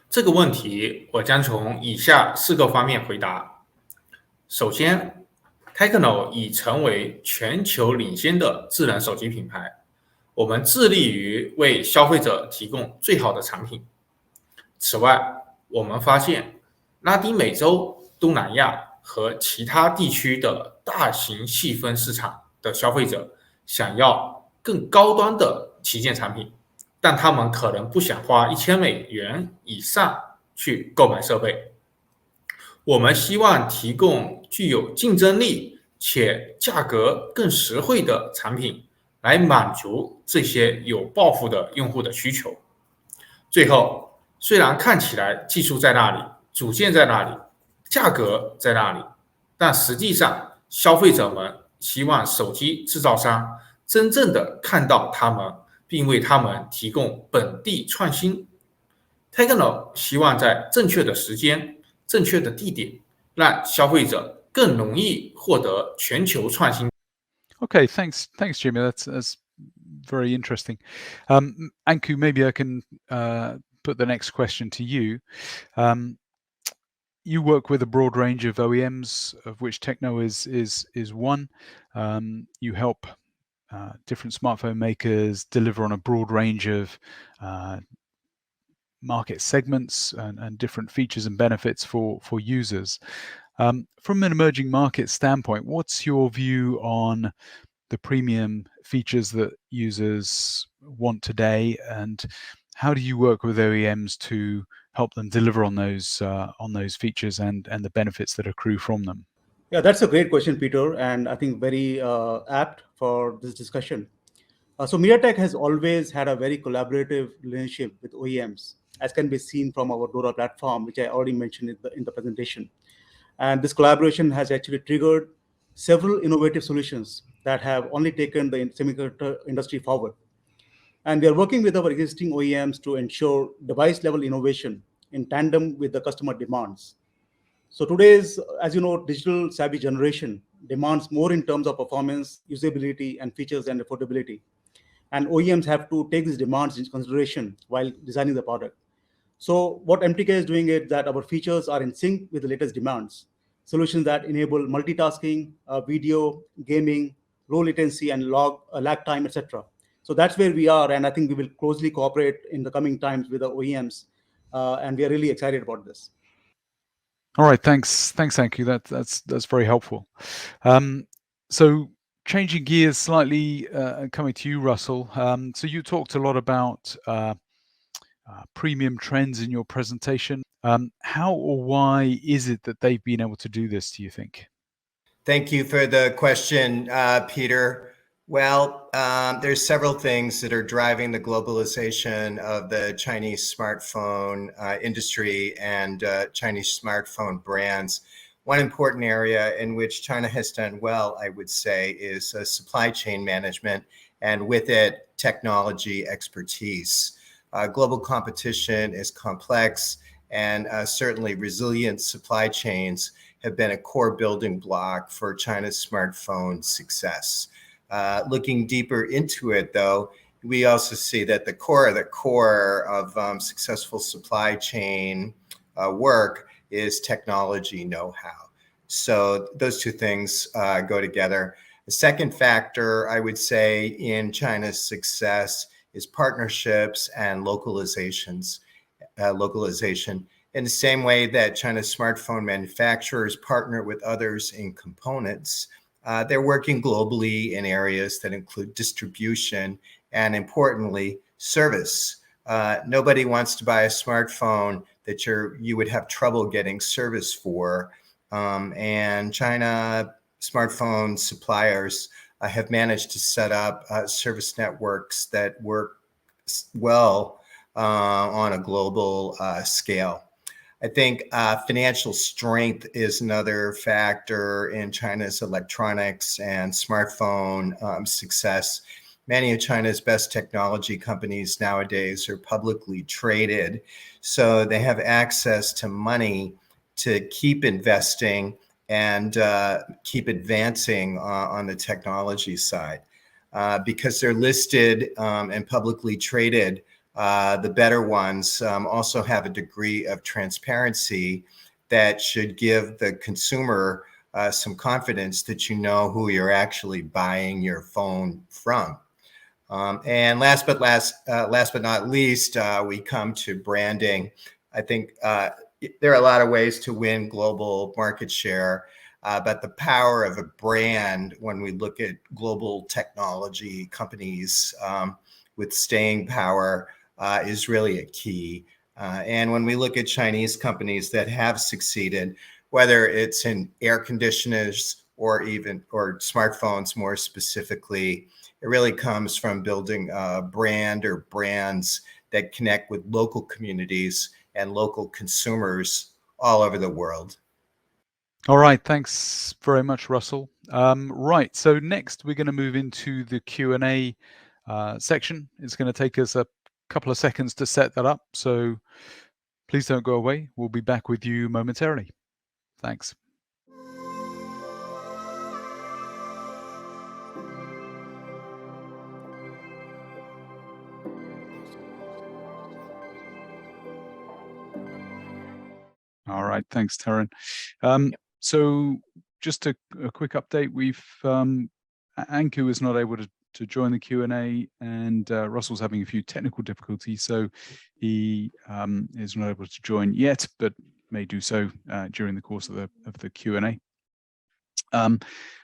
Speaker 3: 这个问题我将从以下4个方面回答。首先 ，TECNO 已成为全球领先的智能手机品牌，我们致力于为消费者提供最好的产品。此外，我们发现拉丁美洲、东南亚和其他地区的大型细分市场的消费者想要更高端的旗舰产品，但他们可能不想花$1000以上去购买设备。我们希望提供具有竞争力且价格更实惠的产品，来满足这些有抱负的用户的需求。最后，虽然看起来技术在那里，组件在那里，价格在那里，但实际上消费者们希望手机制造商真正的看到他们，并为他们提供本地创新。TECNO 希望在正确的时间、正确的地点，让消费者更容易获得全球创新。
Speaker 1: Okay, thanks, Jimmy. That's very interesting. Anku, maybe I can put the next question to you. You work with a broad range of OEMs, of which TECNO is one. You help different smartphone makers deliver on a broad range of market segments and different features and benefits for users. From an emerging market standpoint, what's your view on the premium features that users want today, and how do you work with OEMs to help them deliver on those features and the benefits that accrue from them?
Speaker 4: Yeah, that's a great question, Peter, and I think very apt for this discussion. So MediaTek has always had a very collaborative relationship with OEMs, as can be seen from our DORA platform, which I already mentioned in the presentation. And this collaboration has actually triggered several innovative solutions that have only taken the semiconductor industry forward. And we are working with our existing OEMs to ensure device-level innovation in tandem with the customer demands. So today's, as you know, digital savvy generation demands more in terms of performance, usability, and features and affordability. And OEMs have to take these demands into consideration while designing the product. So what MTK is doing is that our features are in sync with the latest demands. Solutions that enable multitasking, video, gaming, low latency, and lag time, etc. So that's where we are, and I think we will closely cooperate in the coming times with the OEMs, and we are really excited about this.
Speaker 1: All right, thanks, Anku. That's very helpful. So changing gears slightly, coming to you, Russell. So you talked a lot about premium trends in your presentation. How or why is it that they've been able to do this, do you think?
Speaker 6: Thank you for the question, Peter. Well, there's several things that are driving the globalization of the Chinese smartphone industry and Chinese smartphone brands. One important area in which China has done well, I would say, is supply chain management, and with it, technology expertise. Global competition is complex, and certainly resilient supply chains have been a core building block for China's smartphone success. Looking deeper into it, though, we also see that the core of successful supply chain work is technology know-how. So those two things go together. The second factor, I would say, in China's success is partnerships and localization. In the same way that China's smartphone manufacturers partner with others in components, they're working globally in areas that include distribution and, importantly, service. Nobody wants to buy a smartphone that you would have trouble getting service for. And China smartphone suppliers have managed to set up service networks that work well on a global scale. I think financial strength is another factor in China's electronics and smartphone success. Many of China's best technology companies nowadays are publicly traded, so they have access to money to keep investing and keep advancing on the technology side. Because they're listed and publicly traded, the better ones also have a degree of transparency that should give the consumer some confidence that you know who you're actually buying your phone from. And last but not least, we come to branding. I think there are a lot of ways to win global market share, but the power of a brand, when we look at global technology companies with staying power, is really a key. And when we look at Chinese companies that have succeeded, whether it's in air conditioners or smartphones more specifically, it really comes from building a brand or brands that connect with local communities and local consumers all over the world.
Speaker 1: All right, thanks very much, Russell. Right, so next we're going to move into the Q&A section. It's going to take us a couple of seconds to set that up, so please don't go away. We'll be back with you momentarily. Thanks. All right, thanks, Taryn. So just a quick update. We've Anku is not able to join the Q&A, and Russell's having a few technical difficulties, so he is not able to join yet, but may do so during the course of the Q&A.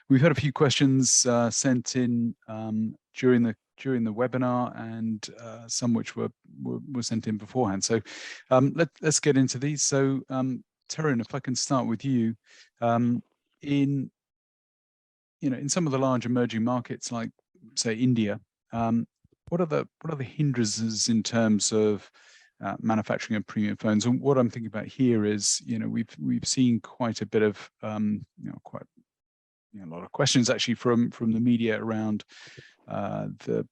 Speaker 1: We've had a few questions sent in during the webinar, and some which were sent in beforehand. So let's get into these. So Taryn, if I can start with you, in some of the large emerging markets like, say, India, what are the hindrances in terms of manufacturing of premium phones? And what I'm thinking about here is, we've seen quite a bit of a lot of questions actually from the media around the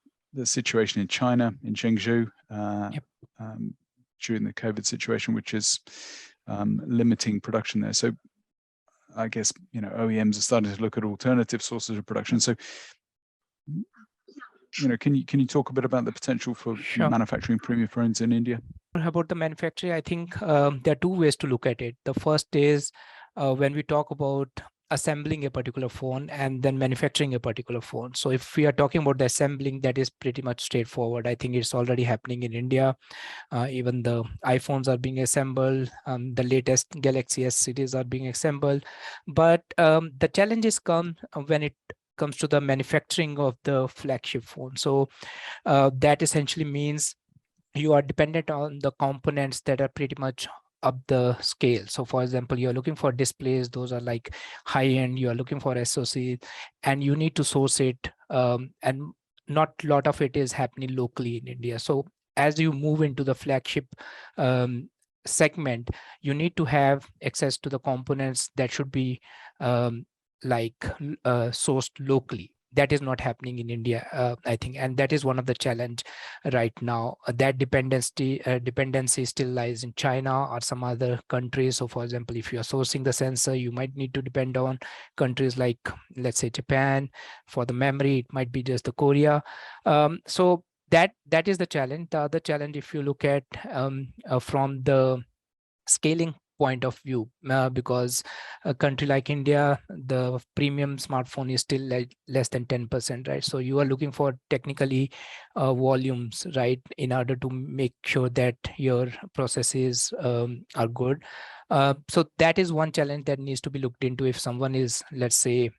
Speaker 1: situation in China, in Chengdu, during the COVID situation, which is limiting production there. So I guess OEMs are starting to look at alternative sources of production. So can you talk a bit about the potential for
Speaker 2: Sure.
Speaker 1: manufacturing premium phones in India?
Speaker 2: About the manufacturing, I think there are two ways to look at it. The first is when we talk about assembling a particular phone and then manufacturing a particular phone. So if we are talking about the assembling, that is pretty much straightforward. I think it's already happening in India. Even the iPhones are being assembled. The latest Galaxy S series are being assembled. But the challenges come when it comes to the manufacturing of the flagship phone. So that essentially means you are dependent on the components that are pretty much up the scale. So for example, you're looking for displays, those are like high end, you are looking for SoC, and you need to source it, and not a lot of it is happening locally in India. So as you move into the flagship segment, you need to have access to the components that should be sourced locally. That is not happening in India, I think, and that is one of the challenge right now. That dependency still lies in China or some other countries. So for example, if you are sourcing the sensor, you might need to depend on countries like, let's say, Japan. For the memory, it might be just the Korea. So that is the challenge. The other challenge, if you look at from the scaling point of view, because a country like India, the premium smartphone is still like less than 10%, right? So you are looking for technically volumes, right, in order to make sure that your processes are good. So that is one challenge that needs to be looked into if someone is, let's say,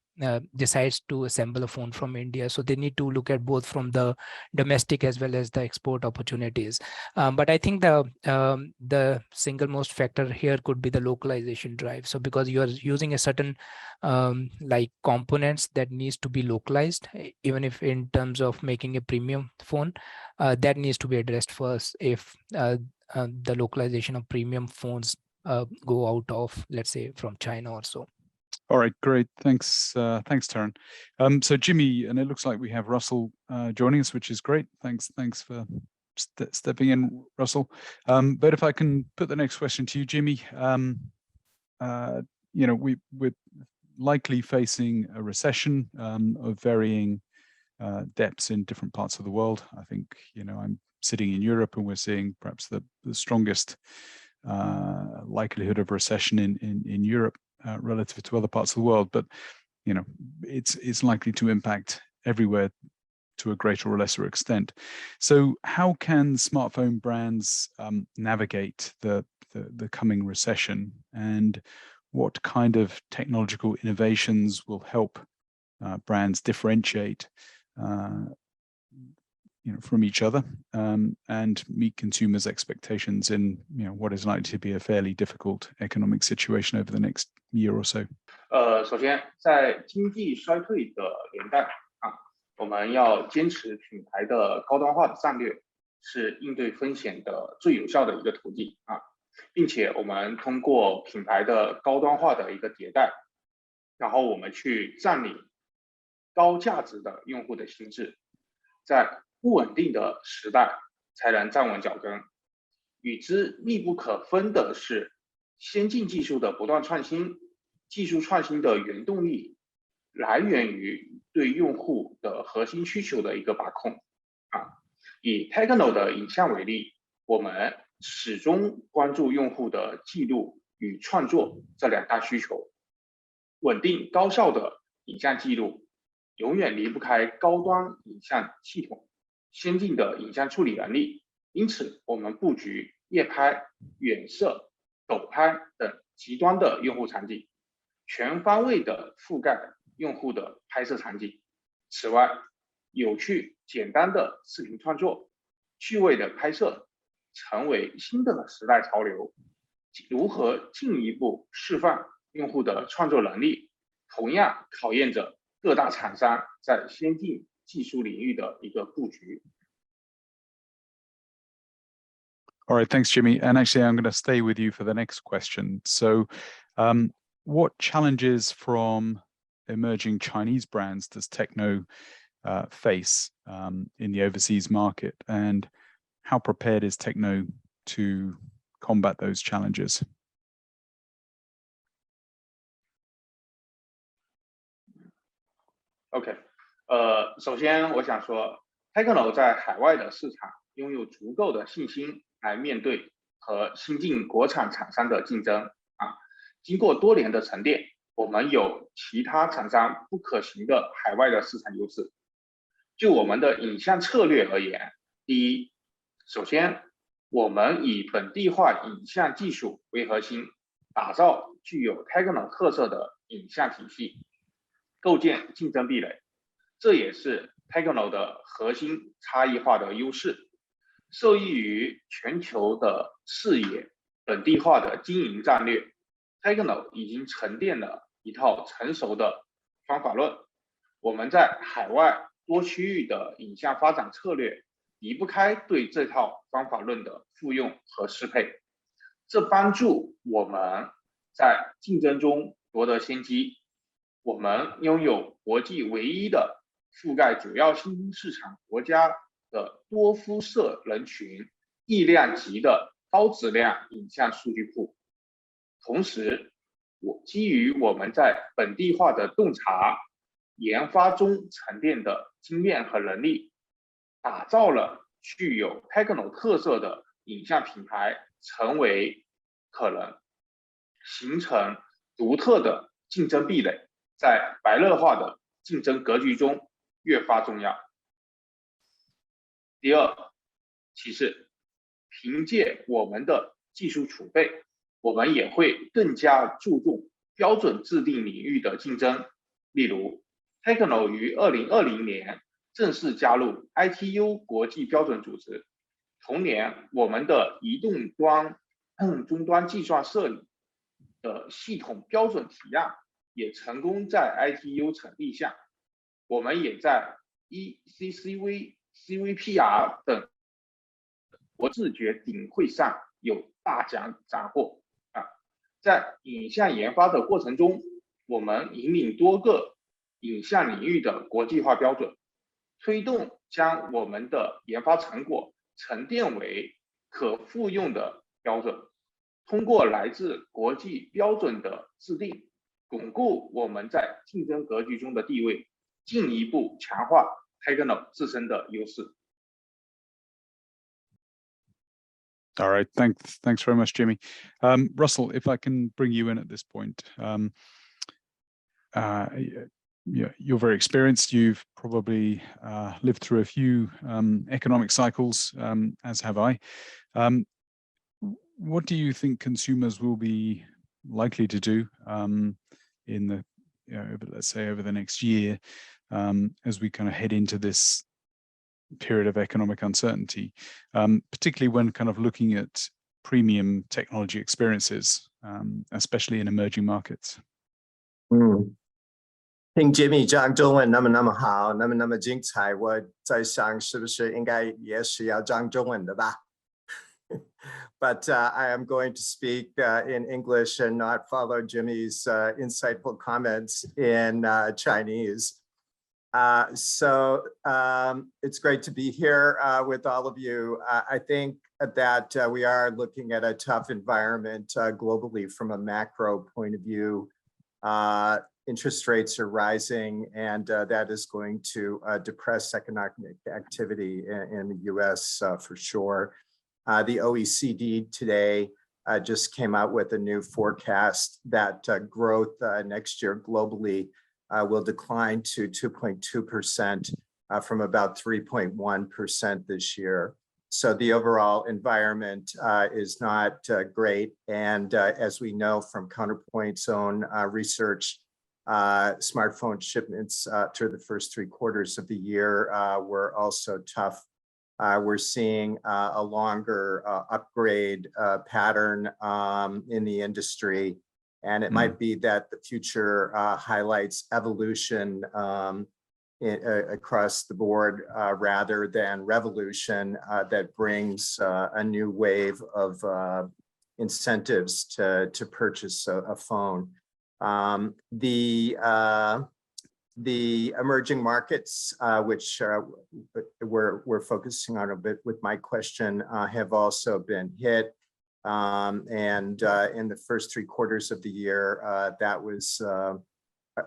Speaker 2: decides to assemble a phone from India. So they need to look at both from the domestic as well as the export opportunities. But I think the single most factor here could be the localization drive. So because you are using a certain like components that needs to be localized, even if in terms of making a premium phone, that needs to be addressed first if the localization of premium phones go out of, let's say, from China or so.
Speaker 1: All right, great. Thanks, Taran. So Jimmy, and it looks like we have Russell joining us, which is great. Thanks for stepping in, Russell. But if I can put the next question to you, Jimmy, we're likely facing a recession of varying depths in different parts of the world. I think, I'm sitting in Europe and we're seeing perhaps the strongest likelihood of recession in Europe relative to other parts of the world. But, it's likely to impact everywhere to a greater or lesser extent. So how can smartphone brands navigate the coming recession, and what kind of technological innovations will help brands differentiate from each other and meet consumers' expectations in what is likely to be a fairly difficult economic situation over the next year or so?
Speaker 3: 首先，在经济衰退的年代我们要坚持品牌的高端化的战略，是应对风险的最有效的一个途径并且我们通过品牌的高端化的一个迭代，然后我们去占领高价值的用户的心智，在不稳定的时代才能站稳脚跟。与之密不可分的是先进技术的不断创新，技术创新的原动力来源于对用户的核心需求的一个把控以 TECNO 的影像为例，我们始终关注用户的记录与创作这两大需求。稳定高效的影像记录永远离不开高端影像系统、先进的影像处理能力，因此我们布局夜拍、远摄、陡拍等极端的用户场景，全方位的覆盖用户的拍摄场景。此外，有趣简单的视频创作、趣味的拍摄成为新的时代潮流。如何进一步释放用户的创作能力，同样考验着各大厂商在先进技术领域的一个布局。
Speaker 1: All right, thanks, Jimmy. And actually, I'm going to stay with you for the next question. So, what challenges from emerging Chinese brands does TECNO face in the overseas market, and how prepared is TECNO to combat those challenges?
Speaker 3: OK， 首先我想说 TECNO 在海外的市场拥有足够的信心来面对和新进国产厂商的竞争经过多年的沉淀，我们有其他厂商不可行的海外的市场优势。就我们的影像策略而言，第一，首先我们以本地化影像技术为核心，打造具有 TECNO 特色的影像体系，构建竞争壁垒，这也是 TECNO 的核心差异化的优势。受益于全球的视野、本地化的经营战略， TECNO 已经沉淀了一套成熟的方法论。我们在海外多区域的影像发展策略离不开对这套方法论的复用和适配，这帮助我们在竞争中夺得先机。我们拥有国际唯一的覆盖主要新兴市场国家的多肤色人群亿量级的高质量影像数据库，同时基于我们在本地化的洞察研发中沉淀的经验和能力，打造了具有 TECNO 特色的影像品牌，成为可能，形成独特的竞争壁垒，在白热化的竞争格局中越发重要。第二，其次，凭借我们的技术储备，我们也会更加注重标准制定领域的竞争。例如 TECNO 于2020年正式加入 ITU 国际标准组织，同年我们的移动端终端计算设计的系统标准提案也成功在 ITU 成立下，我们也在 ECCV、CVPR 等国自觉顶会上有大奖斩获在影像研发的过程中，我们引领多个影像领域的国际化标准，推动将我们的研发成果沉淀为可复用的标准，通过来自国际标准的制定，巩固我们在竞争格局中的地位，进一步强化 TECNO 自身的优势。
Speaker 1: All right, thanks very much, Jimmy. Russell, if I can bring you in at this point. You're very experienced. You've probably lived through a few economic cycles, as have I. What do you think consumers will be likely to do in the, let's say, over the next year, as we kind of head into this period of economic uncertainty, particularly when kind of looking at premium technology experiences, especially in emerging markets?
Speaker 6: 听 Jimmy 讲中文那么好，那么精彩，我在想是不是应该也是要讲中文的吧？But I am going to speak in English and not follow Jimmy's insightful comments in Chinese. So it's great to be here with all of you. I think that we are looking at a tough environment globally from a macro point of view. Interest rates are rising, and that is going to depress economic activity in the US for sure. The OECD today just came out with a new forecast that growth next year globally will decline to 2.2% from about 3.1% this year. So the overall environment is not great. And as we know from Counterpoint's own research, smartphone shipments through the first 3 quarters of the year were also tough. We're seeing a longer upgrade pattern in the industry. And it might be that the future highlights evolution across the board rather than revolution that brings a new wave of incentives to purchase a phone. The emerging markets, which we're focusing on a bit with my question, have also been hit. And in the first 3 quarters of the year, that was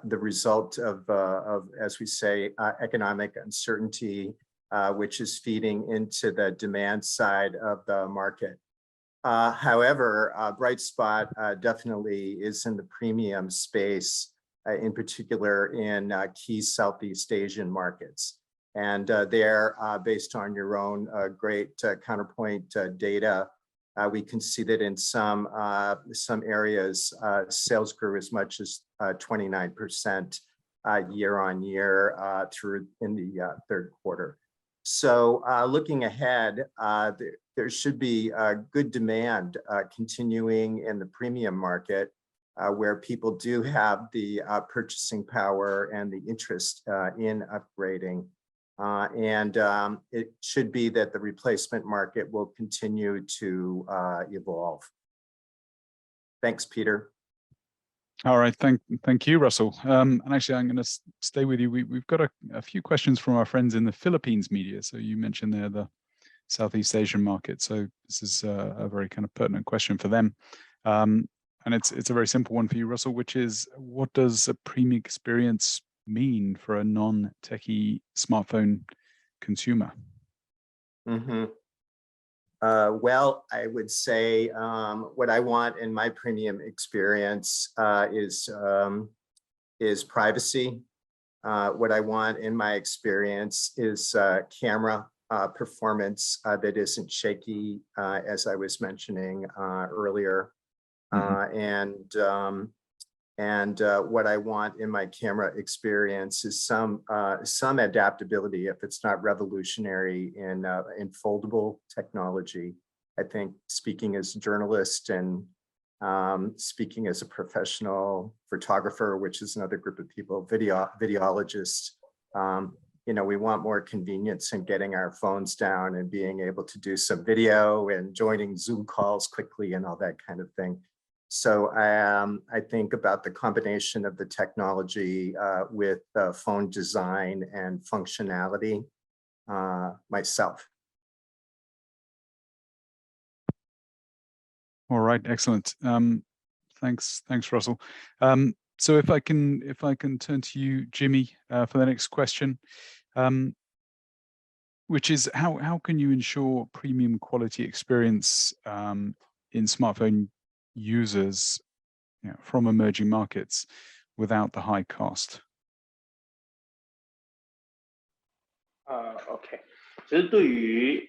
Speaker 6: the result of, as we say, economic uncertainty which is feeding into the demand side of the market. However, bright spot definitely is in the premium space, in particular in key Southeast Asian markets. And there, based on your own great Counterpoint data, we can see that in some areas, sales grew as much as 29% year on year through in the third quarter. So looking ahead, there should be good demand continuing in the premium market, where people do have the purchasing power and the interest in upgrading. And it should be that the replacement market will continue to evolve. Thanks, Peter.
Speaker 1: All right, thank you, Russell. And actually, I'm going to stay with you. We've got a few questions from our friends in the Philippines media. So you mentioned there the Southeast Asian market. So this is a very kind of pertinent question for them. And it's a very simple one for you, Russell, which is, what does a premium experience mean for a non-techie smartphone consumer?
Speaker 6: Mm-hmm. Well, I would say what I want in my premium experience is privacy. What I want in my experience is camera performance that isn't shaky, as I was mentioning earlier. And what I want in my camera experience is some adaptability, if it's not revolutionary, in foldable technology. I think, speaking as a journalist and speaking as a professional photographer, which is another group of people, videologists, you know, we want more convenience in getting our phones down and being able to do some video and joining Zoom calls quickly and all that kind of thing. So I think about the combination of the technology with phone design and functionality myself.
Speaker 1: All right, excellent. Thanks, Russell. So if I can turn to you, Jimmy, for the next question, which is how can you ensure premium quality experience in smartphone users, you know, from emerging markets without the high cost?
Speaker 3: OK， 其实对于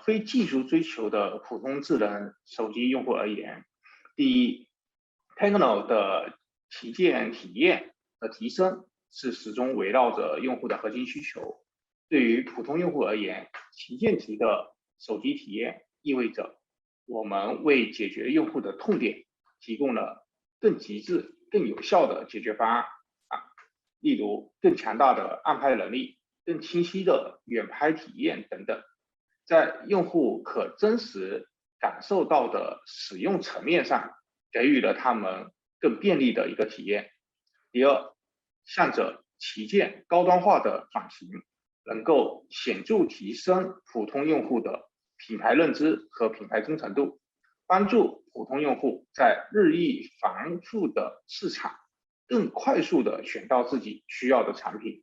Speaker 3: 非技术追求的普通智能手机用户而言，第一 ，TECNO 的旗舰体验的提升是始终围绕着用户的核心需求。对于普通用户而言，旗舰级的手机体验意味着我们为解决用户的痛点提供了更极致、更有效的解决方案例如更强大的暗拍能力、更清晰的远拍体验等等，在用户可真实感受到的使用层面上，给予了他们更便利的一个体验。第二，向着旗舰高端化的转型，能够显著提升普通用户的品牌认知和品牌忠诚度，帮助普通用户在日益繁复的市场更快速地选到自己需要的产品。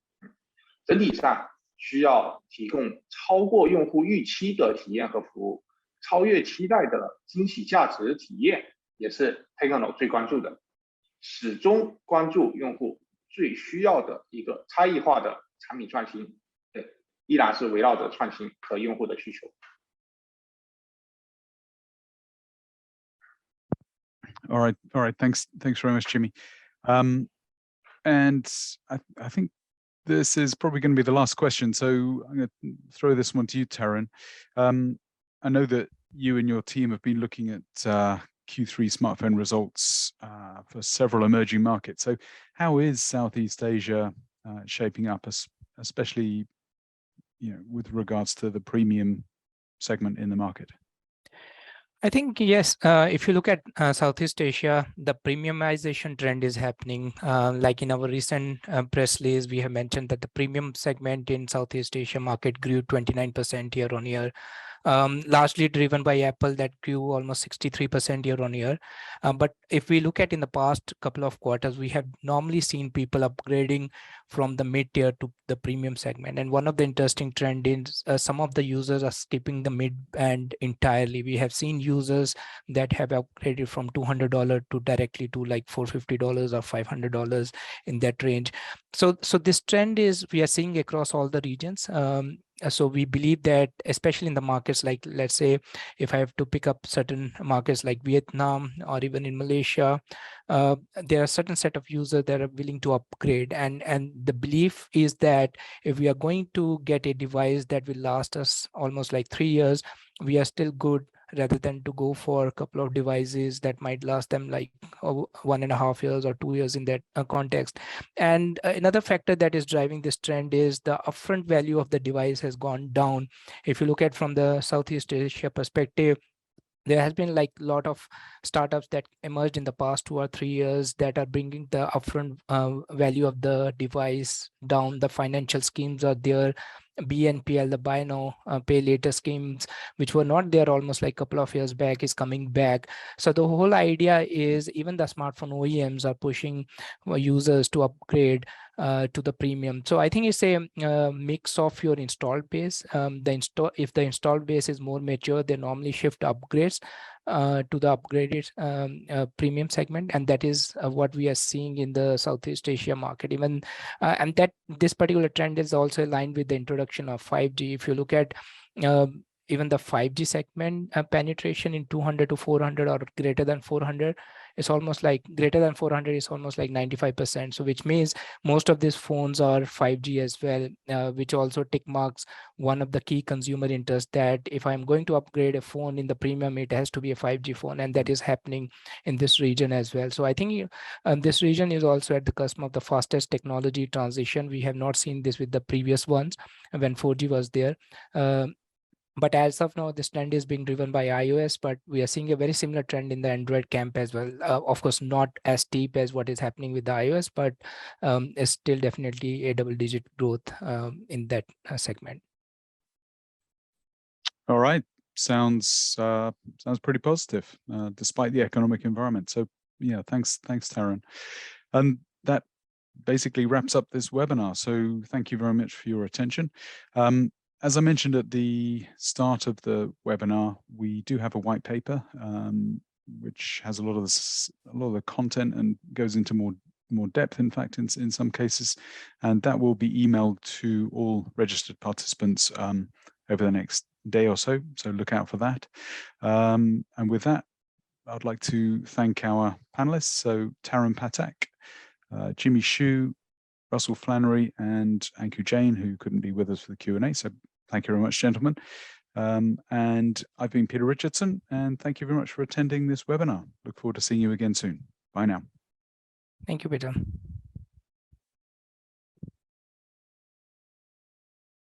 Speaker 3: 整体上需要提供超过用户预期的体验和服务，超越期待的惊喜价值体验也是 TECNO 最关注的，始终关注用户最需要的一个差异化的产品创新，对，依然是围绕着创新和用户的需求。
Speaker 1: All right. Thanks very much, Jimmy. And I think this is probably going to be the last question. So I'm going to throw this one to you, Taryn. I know that you and your team have been looking at Q3 smartphone results for several emerging markets. So how is Southeast Asia shaping up, especially, you know, with regards to the premium segment in the market?
Speaker 2: I think, yes, if you look at Southeast Asia, the premiumization trend is happening. Like in our recent press release, we have mentioned that the premium segment in Southeast Asia market grew 29% year on year. largely driven by Apple that grew almost 63% year on year. But if we look at in the past couple of quarters, we have normally seen people upgrading from the mid-tier to the premium segment. And one of the interesting trend is some of the users are skipping the mid-band entirely. We have seen users that have upgraded from $200 to directly to like $450 or $500 in that range. So this trend is we are seeing across all the regions. So we believe that especially in the markets like, let's say, if I have to pick up certain markets like Vietnam or even in Malaysia, there are certain set of users that are willing to upgrade. And the belief is that if we are going to get a device that will last us almost like 3 years, we are still good rather than to go for a couple of devices that might last them like 1.5 years or 2 years in that context. And another factor that is driving this trend is the upfront value of the device has gone down. If you look at from the Southeast Asia perspective, there has been like a lot of startups that emerged in the past 2 or 3 years that are bringing the upfront value of the device down. The financial schemes are there. BNPL, the buy now, pay later schemes, which were not there almost like a couple of years back, is coming back. So the whole idea is even the smartphone OEMs are pushing users to upgrade to the premium. So I think it's a mix of your installed base. If the installed base is more mature, they normally shift upgrades to the upgraded premium segment, and that is what we are seeing in the Southeast Asia market. Even and that this particular trend is also aligned with the introduction of 5G. If you look at even the 5G segment penetration in 200 to 400 or greater than 400, it's almost like greater than 400 is almost like 95%. So which means most of these phones are 5G as well, which also tick marks one of the key consumer interests that if I'm going to upgrade a phone in the premium, it has to be a 5G phone, and that is happening in this region as well. So I think this region is also at the cusp of the fastest technology transition. We have not seen this with the previous ones when 4G was there. But as of now, this trend is being driven by iOS, but we are seeing a very similar trend in the Android camp as well. Of course, not as steep as what is happening with the iOS, but it's still definitely a double-digit growth in that segment.
Speaker 1: All right, sounds pretty positive despite the economic environment. So yeah, thanks Taran. And that basically wraps up this webinar. So thank you very much for your attention. As I mentioned at the start of the webinar, we do have a white paper which has a lot of the content and goes into more depth, in fact, in some cases, and that will be emailed to all registered participants over the next day or so. So look out for that. And with that, I'd like to thank our panelists. So Taran Patak, Jimmy Xu, Russell Flannery, and Anku Jain, who couldn't be with us for the Q&A. So thank you very much, gentlemen. And I've been Peter Richardson, and thank you very much for attending this webinar. Look forward to seeing you again soon. Bye now.
Speaker 2: Thank you, Peter.